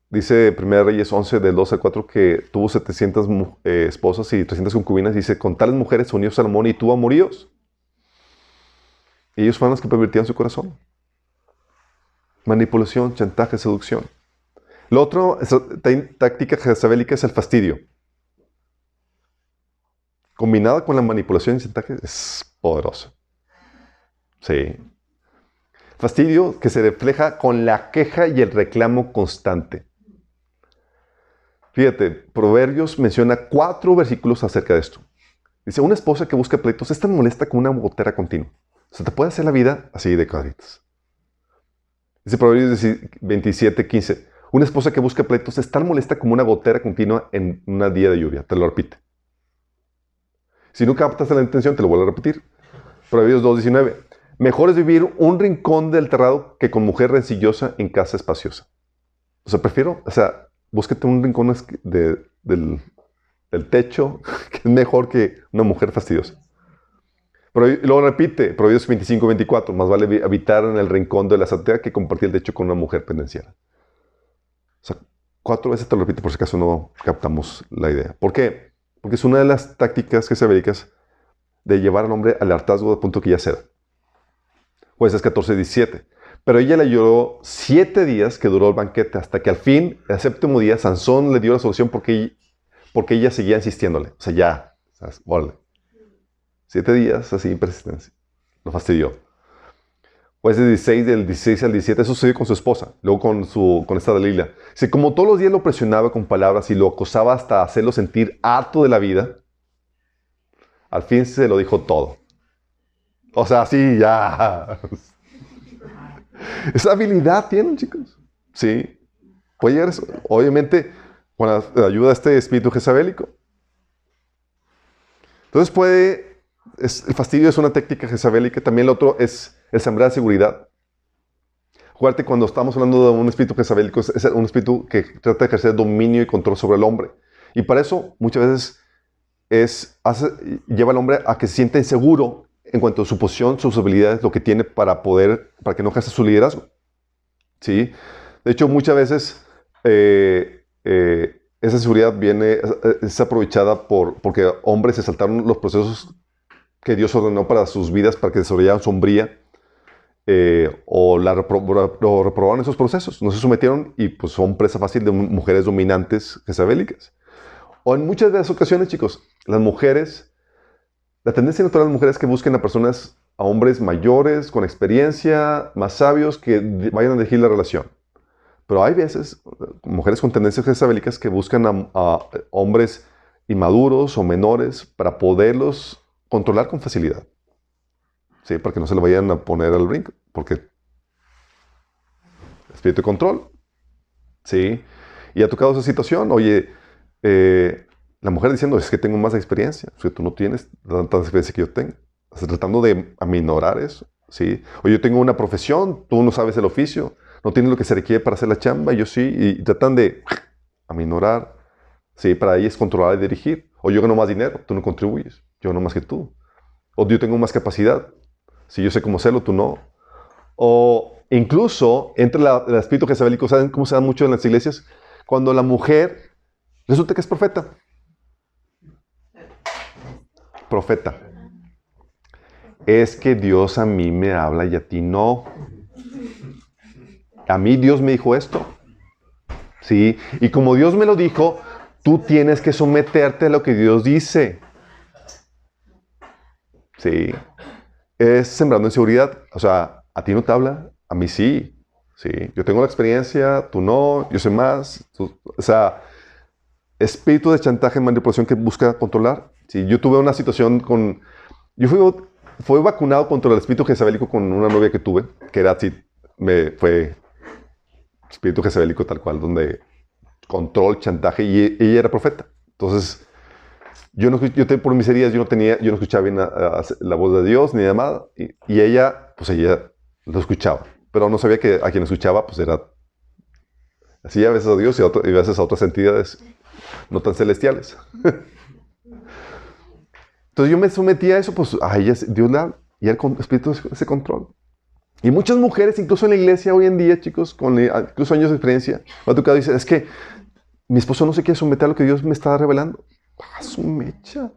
Dice 1 Reyes 11, del 2 al 4, que tuvo 700 esposas y 300 concubinas. Dice, con tales mujeres se unió Salomón y tuvo amoríos. Y ellos fueron los que pervertían su corazón. Manipulación, chantaje, seducción. Lo otro, táctica jezabelica, es el fastidio. Combinada con la manipulación y chantaje, es poderoso. Sí. Fastidio que se refleja con la queja y el reclamo constante. Fíjate, Proverbios menciona 4 versículos acerca de esto. Dice, una esposa que busca pleitos es tan molesta como una gotera continua. O sea, te puede hacer la vida así de cuadritos. Dice Proverbios 27:15. Una esposa que busca pleitos es tan molesta como una gotera continua en un día de lluvia. Te lo repite. Si no captas la intención, te lo vuelvo a repetir. Proverbios 2:19. Mejor es vivir un rincón del terrado que con mujer rencillosa en casa espaciosa. O sea, búsquete un rincón del techo que es mejor que una mujer fastidiosa. Y luego repite, Proverbios 25:24. Más vale habitar en el rincón de la azotea que compartir el techo con una mujer pendenciera. O sea, 4 veces te lo repite por si acaso no captamos la idea. ¿Por qué? Porque es una de las tácticas que se dedican de llevar al hombre al hartazgo de punto que ya ceda. Jueces 14:17. Pero ella le lloró 7 días que duró el banquete, hasta que al fin, el 7º día, Sansón le dio la solución porque ella seguía insistiéndole. O sea, ya, ¿sabes? Órale. 7 días así, persistencia. Lo fastidió. Pues del 16 al 17, eso sucedió con su esposa, luego con esta Dalila. Dice, como todos los días lo presionaba con palabras y lo acosaba hasta hacerlo sentir harto de la vida, al fin se lo dijo todo. O sea, sí, ya. Esa habilidad tienen, chicos. Sí. Puede llegar a eso. Obviamente, con la ayuda de este espíritu jezabélico. Entonces el fastidio es una técnica jezabélica. También el otro es el sembrar seguridad. Acuérdate, cuando estamos hablando de un espíritu jezabélico, es un espíritu que trata de ejercer dominio y control sobre el hombre. Y para eso, muchas veces, lleva al hombre a que se sienta inseguro en cuanto a su posición, sus habilidades, lo que tiene para que no ejerza su liderazgo. ¿Sí? De hecho, muchas veces esa seguridad es aprovechada porque hombres se saltaron los procesos que Dios ordenó para sus vidas, para que desarrollaran sombría, o reprobaron esos procesos, no se sometieron y pues son presa fácil de mujeres dominantes jezabélicas. O en muchas de las ocasiones, chicos, las mujeres, la tendencia natural de las mujeres es que busquen a hombres mayores, con experiencia, más sabios, que vayan a dirigir la relación. Pero hay veces, mujeres con tendencias jezabélicas que buscan a hombres inmaduros o menores para poderlos controlar con facilidad. Sí, para que no se le vayan a poner al brinco, porque espíritu de control. Sí. Y ha tocado esa situación. Oye, la mujer diciendo, es que tengo más experiencia. O sea, tú no tienes tanta experiencia que yo tengo. Estás tratando de aminorar eso. ¿Sí? Oye, yo tengo una profesión, tú no sabes el oficio, no tienes lo que se requiere para hacer la chamba, yo sí. Y tratan de aminorar. Sí, para ellos controlar y dirigir. O yo gano más dinero, tú no contribuyes. Yo gano más que tú. O yo tengo más capacidad. Si yo sé cómo hacerlo, tú no. O incluso entre el espíritu jezabélico, ¿saben cómo se da mucho en las iglesias? Cuando la mujer resulta que es profeta. Profeta. Es que Dios a mí me habla y a ti no. A mí Dios me dijo esto. ¿Sí? Y como Dios me lo dijo, tú tienes que someterte a lo que Dios dice. ¿Sí? Es sembrando inseguridad. O sea, a ti no te habla, a mí sí. Sí, yo tengo la experiencia, tú no, yo sé más. O sea, espíritu de chantaje y manipulación que busca controlar. Sí, yo tuve una situación fui vacunado contra el espíritu jezabélico con una novia que tuve, que era así, fue espíritu jezabélico tal cual, donde control, chantaje, y ella era profeta. Entonces, por mis heridas, yo no escuchaba bien la voz de Dios ni nada, y ella lo escuchaba, pero no sabía que a quien escuchaba, pues era así, a veces a Dios y a veces a otras entidades no tan celestiales. Entonces yo me sometí a eso, pues a ella Dios le habla, y el espíritu ese control. Y muchas mujeres, incluso en la iglesia hoy en día, chicos, con incluso años de experiencia, me ha tocado decir, es que mi esposo no se quiere someter a lo que Dios me está revelando. Su mecha.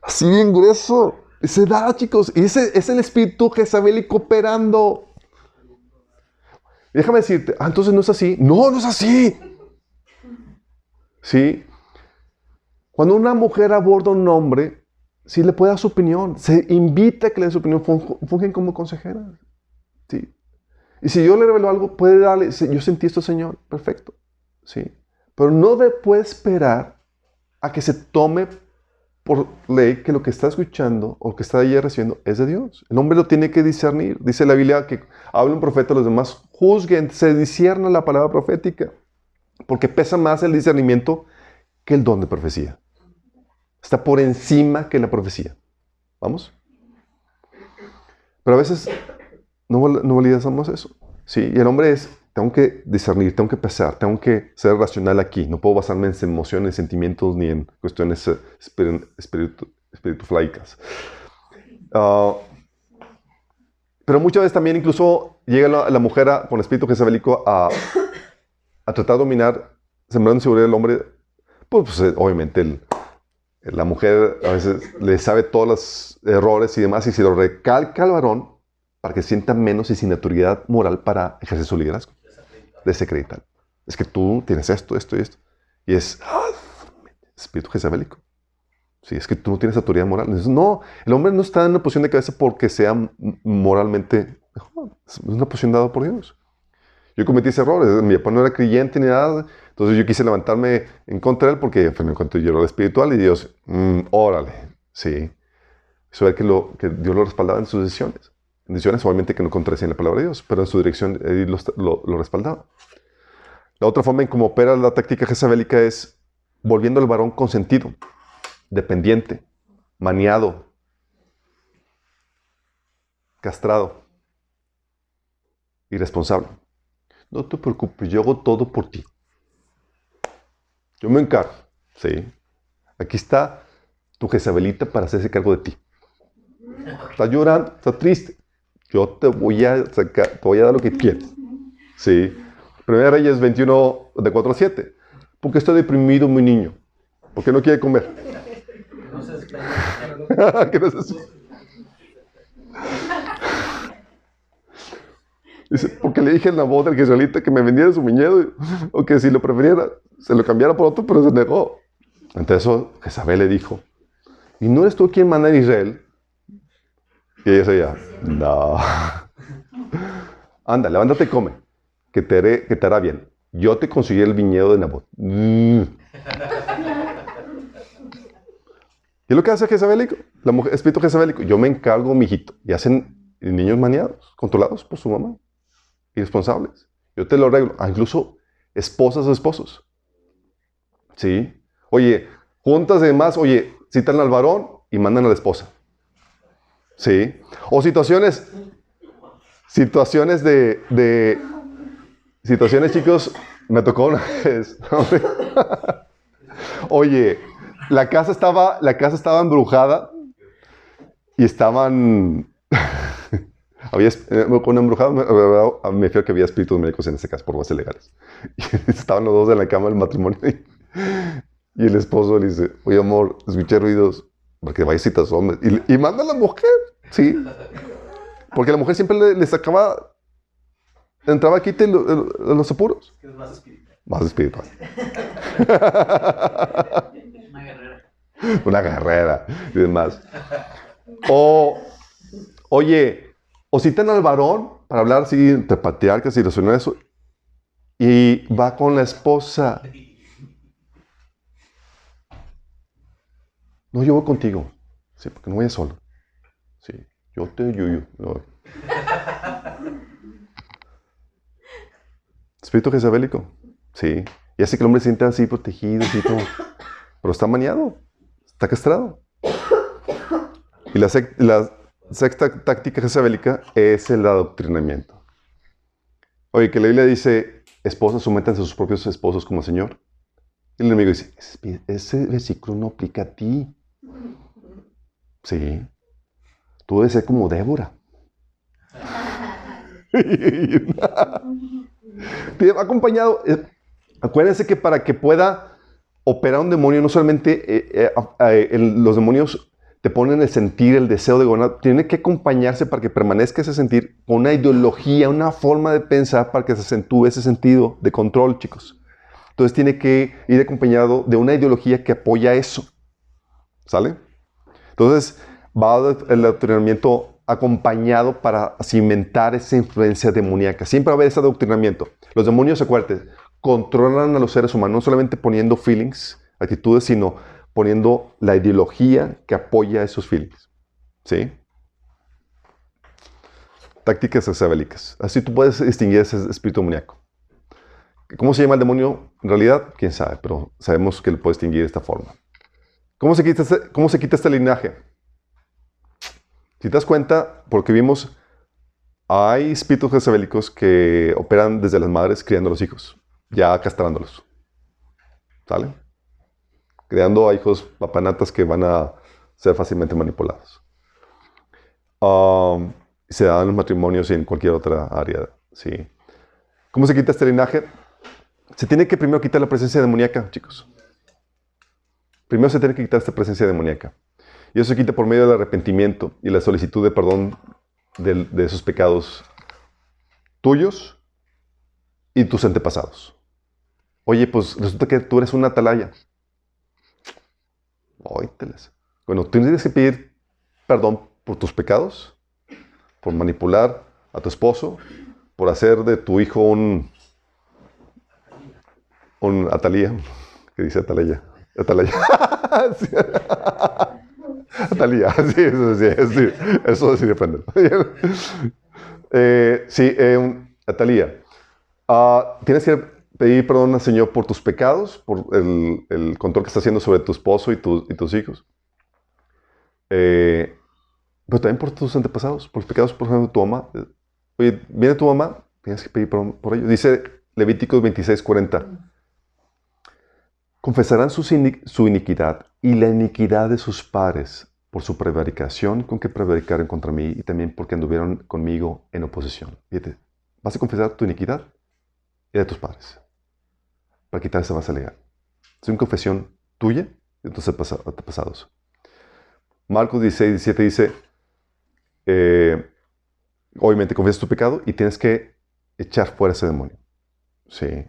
Así bien grueso. Se da, chicos. Y ese es el espíritu jezabélico operando. Y déjame decirte, entonces no es así. No, no es así. ¿Sí? Cuando una mujer aborda a un hombre, sí le puede dar su opinión. Se invita a que le dé su opinión. Fungen como consejeras. ¿Sí? Y si yo le revelo algo, puede darle, yo sentí esto, Señor, perfecto. ¿Sí? Pero no puede esperar a que se tome por ley que lo que está escuchando o que está allí recibiendo es de Dios. El hombre lo tiene que discernir. Dice la Biblia que habla un profeta, los demás juzguen, se discierna la palabra profética. Porque pesa más el discernimiento que el don de profecía. Está por encima que la profecía. ¿Vamos? Pero a veces no validamos eso. ¿Sí? Y el hombre tengo que discernir, tengo que pesar, tengo que ser racional aquí. No puedo basarme en emociones, sentimientos, ni en cuestiones espiritualaicas. Pero muchas veces también incluso llega la mujer con espíritu jezabélico a tratar de dominar, sembrando inseguridad del hombre. Pues obviamente La mujer a veces le sabe todos los errores y demás, y se lo recalca al varón para que sienta menos y sin autoridad moral para ejercer su liderazgo. Desacreditar. Es que tú tienes esto, esto y esto. Y es espíritu jezabélico. Sí, es que tú no tienes autoridad moral. Entonces, no, el hombre no está en una posición de cabeza porque sea moralmente mejor. Es una posición dada por Dios. Yo cometí ese error. Mi papá no era creyente ni nada. Entonces yo quise levantarme en contra de él porque me encontré yo lo espiritual y Dios, órale, sí. Eso era que Dios lo respaldaba en sus decisiones. En decisiones obviamente que no contradecían la palabra de Dios, pero en su dirección él lo respaldaba. La otra forma en cómo opera la táctica jezabélica es volviendo al varón consentido, dependiente, maniado, castrado, irresponsable. No te preocupes, yo hago todo por ti. Yo me encargo. Sí. Aquí está tu Jezabelita para hacerse cargo de ti. Estás llorando, estás triste. Yo te voy a sacar, te voy a dar lo que quieres. Sí. Primera Reyes 21, de 4 a 7. ¿Por qué está deprimido mi niño? ¿Por qué no quiere comer? No se explaina. ¿Qué no es eso? Dice, porque le dije a Nabot del Jezreelita que me vendiera su viñedo o que si lo prefiriera, se lo cambiara por otro, pero se negó. Entonces Jezabel le dijo, ¿y no eres tú quien manda en Israel? Y ella decía, no. Anda, levántate y come, que te hará bien. Yo te conseguí el viñedo de Nabot. ¿Y es lo que hace Jezabelico? La mujer, espíritu jezabélico. Yo me encargo, mijito. Y hacen niños maniados, controlados por su mamá. Irresponsables. Yo te lo arreglo. Incluso esposas o esposos. ¿Sí? Oye, juntas de demás, oye, citan al varón y mandan a la esposa. ¿Sí? O situaciones chicos, me tocó una vez. Oye, la casa estaba embrujada y estaban... había una embrujada, me refiero que había espíritus médicos en ese caso, por bases legales. Y estaban los dos en la cama del matrimonio y el esposo le dice, oye amor, escuché ruidos, porque vaya citas hombres. Y manda a la mujer, ¿sí? Porque la mujer siempre le sacaba, entraba aquí en los apuros. Es más espiritual. Más espiritual. Una guerrera. Una guerrera y demás. Oye, o citan al varón para hablar así entre patriarcas y relacionar eso, y va con la esposa. No, yo voy contigo. Sí, porque no vayas solo. Sí, yo no. Espíritu jezabélico. Sí. Y hace que el hombre se sienta así protegido, así todo. Pero está maniado. Está castrado. Y la sexta táctica jezabélica es el adoctrinamiento. Oye, que la Biblia dice, esposas sométanse a sus propios esposos como Señor. Y el enemigo dice, ese versículo no aplica a ti. Sí. Tú debes ser como Débora. Te va acompañado. Acuérdense que para que pueda operar un demonio, no solamente los demonios te ponen el sentir, el deseo de gobernar, tiene que acompañarse para que permanezca ese sentir con una ideología, una forma de pensar para que se acentúe ese sentido de control, chicos. Entonces tiene que ir acompañado de una ideología que apoya eso. ¿Sale? Entonces va el adoctrinamiento acompañado para cimentar esa influencia demoníaca. Siempre va a haber ese adoctrinamiento. Los demonios, acuérdate, controlan a los seres humanos, no solamente poniendo feelings, actitudes, sino poniendo la ideología que apoya esos feelings. ¿Sí? Tácticas jezabélicas. Así tú puedes distinguir ese espíritu demoníaco. ¿Cómo se llama el demonio? En realidad, quién sabe, pero sabemos que lo puedes distinguir de esta forma. ¿Cómo se quita este linaje? Si te das cuenta, porque vimos, hay espíritus jezabélicos que operan desde las madres criando a los hijos, ya castrándolos. ¿Sale? Creando a hijos papanatas que van a ser fácilmente manipulados. Se dan los matrimonios y en cualquier otra área. ¿Sí? ¿Cómo se quita este linaje? Se tiene que primero quitar la presencia demoníaca, chicos. primero se tiene que quitar esta presencia demoníaca. Y eso se quita por medio del arrepentimiento y la solicitud de perdón de esos pecados tuyos y tus antepasados. Oye, pues resulta que tú eres una atalaya. Óyteles. Bueno, tú tienes que pedir perdón por tus pecados, por manipular a tu esposo, por hacer de tu hijo un atalía. ¿Qué dice atalaya? Atalaya. Sí. Atalía. Sí, eso sí depende. Atalía. Tienes que pedir perdón al Señor por tus pecados, por el control que está haciendo sobre tu esposo y tus hijos. Pero también por tus antepasados, por los pecados, por ejemplo, de tu mamá. Oye, viene tu mamá, tienes que pedir perdón por ello. Dice Levíticos 26:40. Confesarán su iniquidad y la iniquidad de sus padres por su prevaricación con que prevaricaron contra mí y también porque anduvieron conmigo en oposición. Fíjate, vas a confesar tu iniquidad y de tus padres para quitar esa base legal. Es una confesión tuya y de tus antepasados. Marcos 16:17 dice, obviamente confiesas tu pecado y tienes que echar fuera ese demonio. Sí.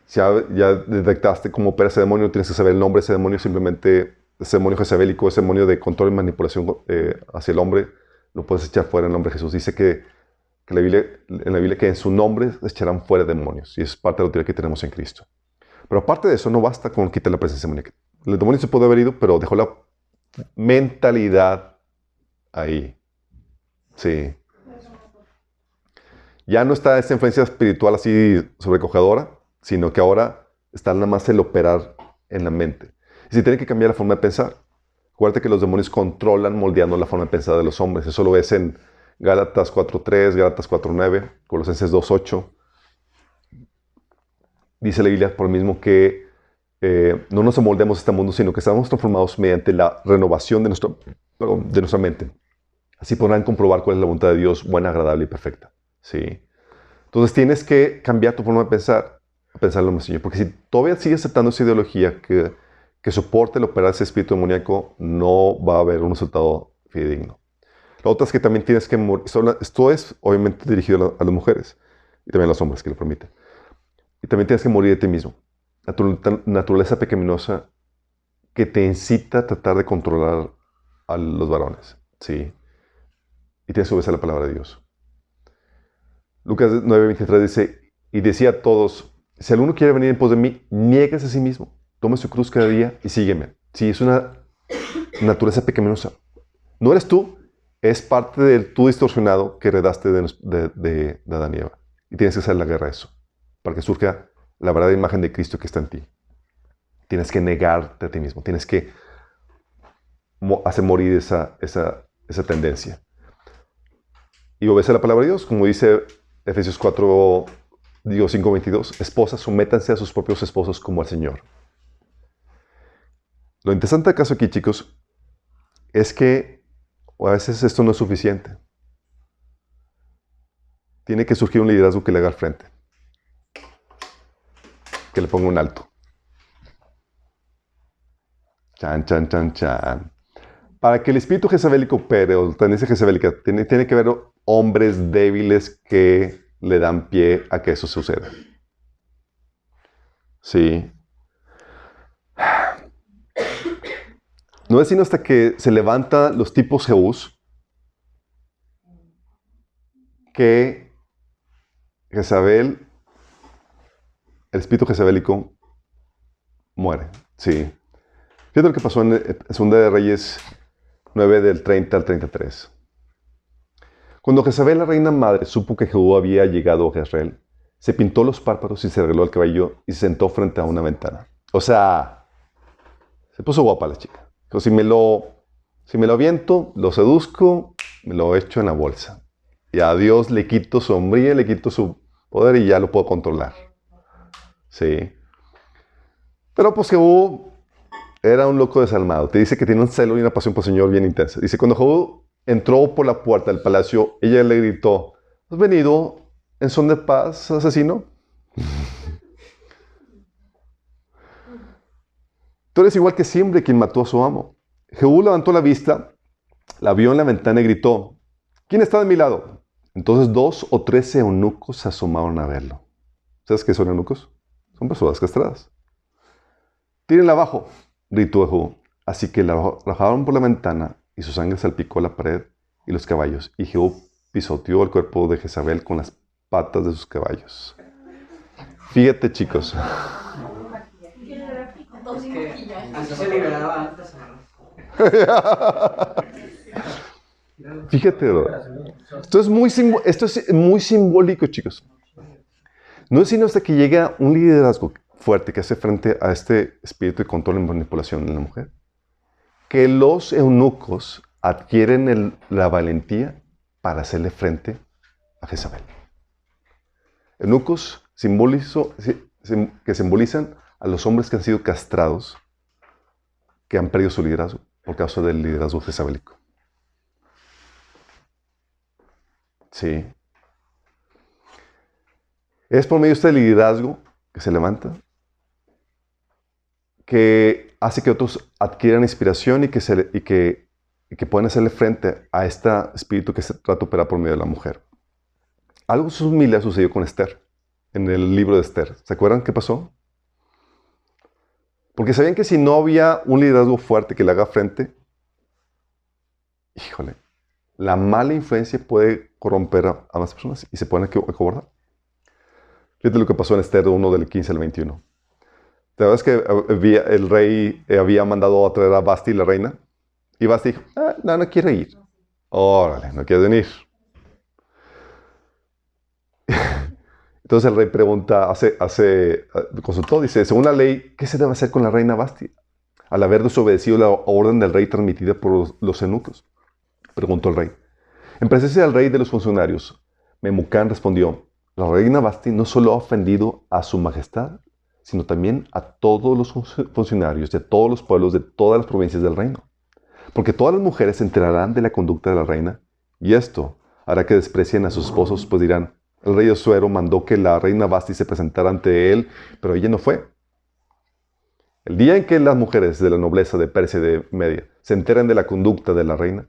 Si ya detectaste cómo opera ese demonio, tienes que saber el nombre de ese demonio, simplemente ese demonio jezabélico, ese demonio de control y manipulación hacia el hombre, lo puedes echar fuera en el nombre de Jesús. Dice que en la Biblia que en su nombre se echarán fuera demonios, y es parte de la autoridad que tenemos en Cristo. Pero aparte de eso, no basta con quitar la presencia demoníaca. El demonio se puede haber ido, pero dejó la mentalidad ahí. Sí. Ya no está esa influencia espiritual así sobrecogedora, sino que ahora está nada más el operar en la mente. Y se tiene que cambiar la forma de pensar. Acuérdate que los demonios controlan moldeando la forma de pensar de los hombres. Eso lo ves en Gálatas 4:3, Gálatas 4:9, Colosenses 2:8. Dice la Biblia por lo mismo que no nos amoldemos a este mundo, sino que estamos transformados mediante la renovación de nuestra mente. Así podrán comprobar cuál es la voluntad de Dios, buena, agradable y perfecta. ¿Sí? Entonces tienes que cambiar tu forma de pensar, a pensarlo en el Señor. Porque si todavía sigues aceptando esa ideología que soporte el operar ese espíritu demoníaco, no va a haber un resultado fidedigno. La otra es que también tienes que morir. Esto es obviamente dirigido a las mujeres y también a los hombres que lo permiten. Y también tienes que morir de ti mismo. A tu naturaleza pecaminosa que te incita a tratar de controlar a los varones. ¿Sí? Y tienes que obedecer la palabra de Dios. Lucas 9:23 dice, y decía a todos, si alguno quiere venir en pos de mí, niéguese a sí mismo, tome su cruz cada día y sígueme. Sí, es una naturaleza pecaminosa. No eres tú, es parte del tú distorsionado que heredaste de Adán y Eva. Y tienes que hacer la guerra a eso, para que surja la verdadera imagen de Cristo que está en ti. Tienes que negarte a ti mismo, tienes que hacer morir esa tendencia. Y obedece la palabra de Dios, como dice Efesios 5:22, esposas, sométanse a sus propios esposos como al Señor. Lo interesante del caso aquí, chicos, es que a veces esto no es suficiente. Tiene que surgir un liderazgo que le haga al frente. Que le ponga un alto. Chan, chan, chan, chan. Para que el espíritu jezabélico opere, o la tendencia jezabélica, tiene que haber hombres débiles que le dan pie a que eso suceda. Sí. No es sino hasta que se levantan los tipos Jehús que Jezabel, el espíritu jezabélico, muere. Sí. Fíjate lo que pasó en Segunda de Reyes 9, del 30 al 33. Cuando Jezabel, la reina madre, supo que Jehú había llegado a Jezreel, se pintó los párpados y se arregló el cabello y se sentó frente a una ventana. O sea, se puso guapa la chica. Pero si me lo aviento, lo seduzco, me lo echo en la bolsa. Y a Dios le quito su hombría, le quito su poder y ya lo puedo controlar. Sí. Pero pues Jehú era un loco desalmado. Te dice que tiene un celo y una pasión por el Señor bien intensa. Dice, cuando Jehú entró por la puerta del palacio, ella le gritó, ¿has venido en son de paz, asesino? Tú eres igual que Simri, quien mató a su amo. Jehú levantó la vista, la vio en la ventana y gritó, ¿quién está de mi lado? Entonces 2 o 3 eunucos se asomaron a verlo. ¿Sabes qué son eunucos? Son personas castradas. Tírenla abajo, gritó Jehú. Así que la arrojaron por la ventana y su sangre salpicó la pared y los caballos. Y Jehú pisoteó el cuerpo de Jezabel con las patas de sus caballos. Fíjate, chicos. Es que así se liberaba antes, ¿no? Fíjate, bro. Esto es muy simbólico, chicos. No es sino hasta que llega un liderazgo fuerte que hace frente a este espíritu de control y manipulación en la mujer, que los eunucos adquieren la valentía para hacerle frente a Jezabel. Eunucos que simbolizan a los hombres que han sido castrados, que han perdido su liderazgo por causa del liderazgo jezabelico. Sí. Es por medio de este liderazgo que se levanta, que hace que otros adquieran inspiración y que puedan hacerle frente a este espíritu que se trata de operar por medio de la mujer. Algo similar sucedió con Esther, en el libro de Esther. ¿Se acuerdan qué pasó? Porque sabían que si no había un liderazgo fuerte que le haga frente, híjole, la mala influencia puede corromper a más personas y se pueden acobardar. Fíjate lo que pasó en Esther 1 del 15 al 21. ¿Te acuerdas que el rey había mandado a traer a Vasti, la reina? Y Vasti dijo, no quiero ir. Órale, no quieres venir. Entonces el rey pregunta, consultó, dice, según la ley, ¿qué se debe hacer con la reina Vasti? Al haber desobedecido la orden del rey transmitida por los eunucos. Preguntó el rey. En presencia del rey y de los funcionarios, Memucán respondió, la reina Vasti no solo ha ofendido a su majestad, sino también a todos los funcionarios de todos los pueblos de todas las provincias del reino. Porque todas las mujeres se enterarán de la conducta de la reina, y esto hará que desprecien a sus esposos, pues dirán, el rey Asuero mandó que la reina Vasti se presentara ante él, pero ella no fue. El día en que las mujeres de la nobleza de Persia y de Media se enteren de la conducta de la reina,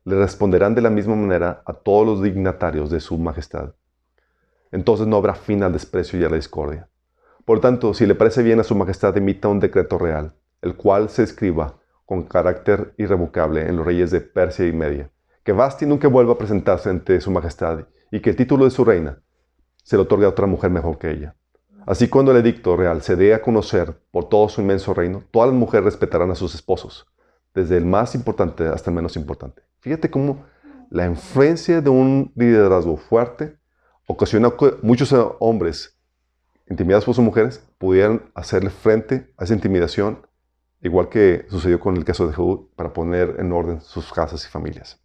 le responderán de la misma manera a todos los dignatarios de su majestad. Entonces no habrá fin al desprecio y a la discordia. Por tanto, si le parece bien a su majestad, emita un decreto real, el cual se escriba con carácter irrevocable en los reyes de Persia y Media, que Vasti nunca vuelva a presentarse ante su majestad y que el título de su reina se le otorgue a otra mujer mejor que ella. Así, cuando el edicto real se dé a conocer por todo su inmenso reino, todas las mujeres respetarán a sus esposos, desde el más importante hasta el menos importante. Fíjate cómo la influencia de un liderazgo fuerte ocasiona que muchos hombres intimidados por sus mujeres pudieran hacerle frente a esa intimidación, igual que sucedió con el caso de Jehú, para poner en orden sus casas y familias.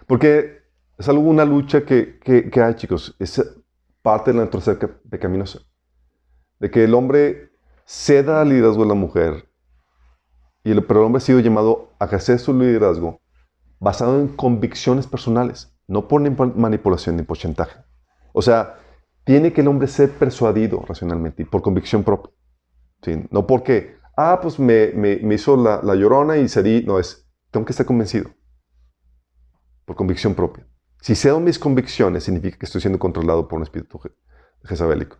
Porque es una lucha que hay, chicos. Es parte de la naturaleza pecaminosa. De que el hombre ceda al liderazgo de la mujer, pero el hombre ha sido llamado a ejercer su liderazgo basado en convicciones personales, no por manipulación ni por chantaje. O sea, tiene que el hombre ser persuadido racionalmente y por convicción propia. ¿Sí? No porque, pues me hizo la llorona y cedí. No, tengo que estar convencido. Por convicción propia. Si cedo mis convicciones, significa que estoy siendo controlado por un espíritu jezabélico.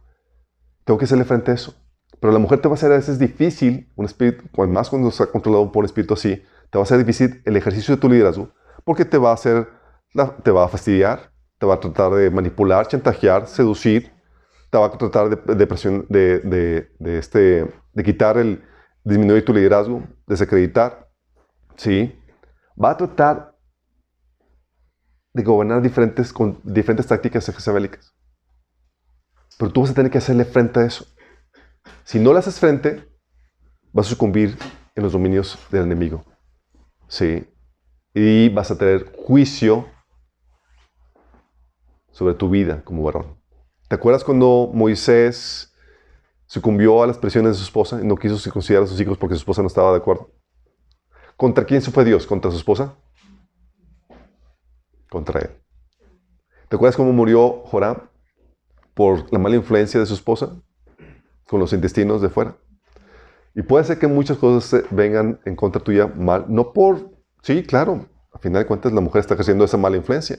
Tengo que hacerle frente a eso. Pero la mujer te va a hacer a veces difícil, un espíritu, más cuando está controlado por un espíritu así, te va a ser difícil el ejercicio de tu liderazgo, porque te va a fastidiar, te va a tratar de manipular, chantajear, seducir, te va a tratar de quitar disminuir tu liderazgo, desacreditar, ¿sí? Va a tratar de gobernar con diferentes tácticas jezabélicas. Pero tú vas a tener que hacerle frente a eso. Si no le haces frente, vas a sucumbir en los dominios del enemigo. ¿Sí? Y vas a tener juicio sobre tu vida como varón. ¿Te acuerdas cuando Moisés sucumbió a las presiones de su esposa y no quiso circuncidar a sus hijos porque su esposa no estaba de acuerdo? ¿Contra quién se fue Dios? ¿Contra su esposa? Contra él. ¿Te acuerdas cómo murió Joram por la mala influencia de su esposa con los intestinos de fuera? Y puede ser que muchas cosas vengan en contra tuya mal, no por... Sí, claro, a final de cuentas la mujer está ejerciendo esa mala influencia.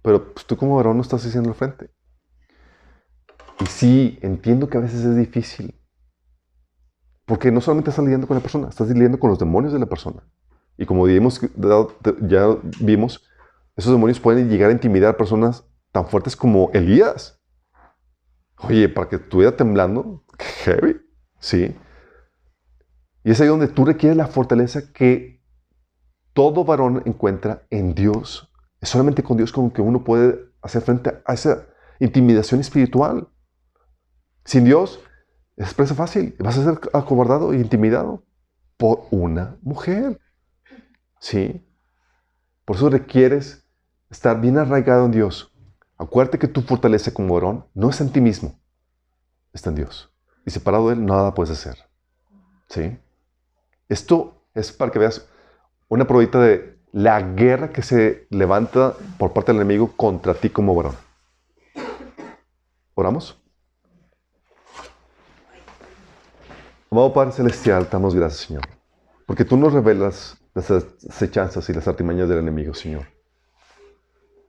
Pero pues, tú como varón no estás haciendo el frente. Y sí, entiendo que a veces es difícil. Porque no solamente estás lidiando con la persona, estás lidiando con los demonios de la persona. Y como ya vimos, esos demonios pueden llegar a intimidar a personas tan fuertes como Elías. Oye, para que estuviera temblando, qué heavy, ¿sí? Y es ahí donde tú requieres la fortaleza que todo varón encuentra en Dios. Es solamente con Dios con que uno puede hacer frente a esa intimidación espiritual. Sin Dios, es presa fácil. Vas a ser acobardado e intimidado por una mujer. ¿Sí? Por eso requieres estar bien arraigado en Dios. Acuérdate que tu fortaleza como varón no es en ti mismo, está en Dios. Y separado de Él, nada puedes hacer. ¿Sí? Esto es para que veas una probadita de la guerra que se levanta por parte del enemigo contra ti como varón. ¿Oramos? Amado Padre Celestial, te damos gracias, Señor, porque tú nos revelas las acechanzas y las artimañas del enemigo, Señor.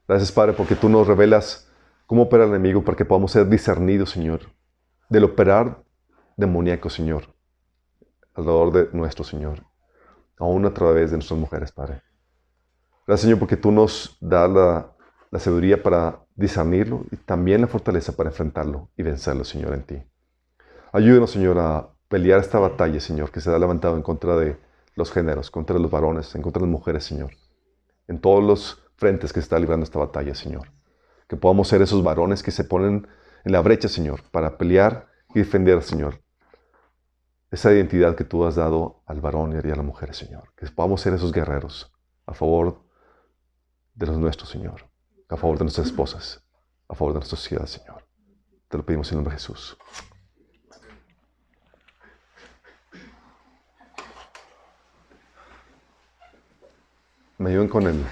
Gracias, Padre, porque tú nos revelas cómo opera el enemigo para que podamos ser discernidos, Señor, del operar demoníaco, Señor, alrededor de nuestro Señor, aún a través de nuestras mujeres, Padre. Gracias, Señor, porque tú nos das la sabiduría para discernirlo y también la fortaleza para enfrentarlo y vencerlo, Señor, en ti. Ayúdenos, Señor, a pelear esta batalla, Señor, que se ha levantado en contra de los géneros, contra los varones, en contra de las mujeres, Señor. En todos los frentes que se está librando esta batalla, Señor. Que podamos ser esos varones que se ponen en la brecha, Señor, para pelear y defender, Señor, esa identidad que tú has dado al varón y a la mujer, Señor. Que podamos ser esos guerreros a favor de los nuestros, Señor. A favor de nuestras esposas. A favor de nuestra sociedad, Señor. Te lo pedimos en el nombre de Jesús. Me ayuden con el...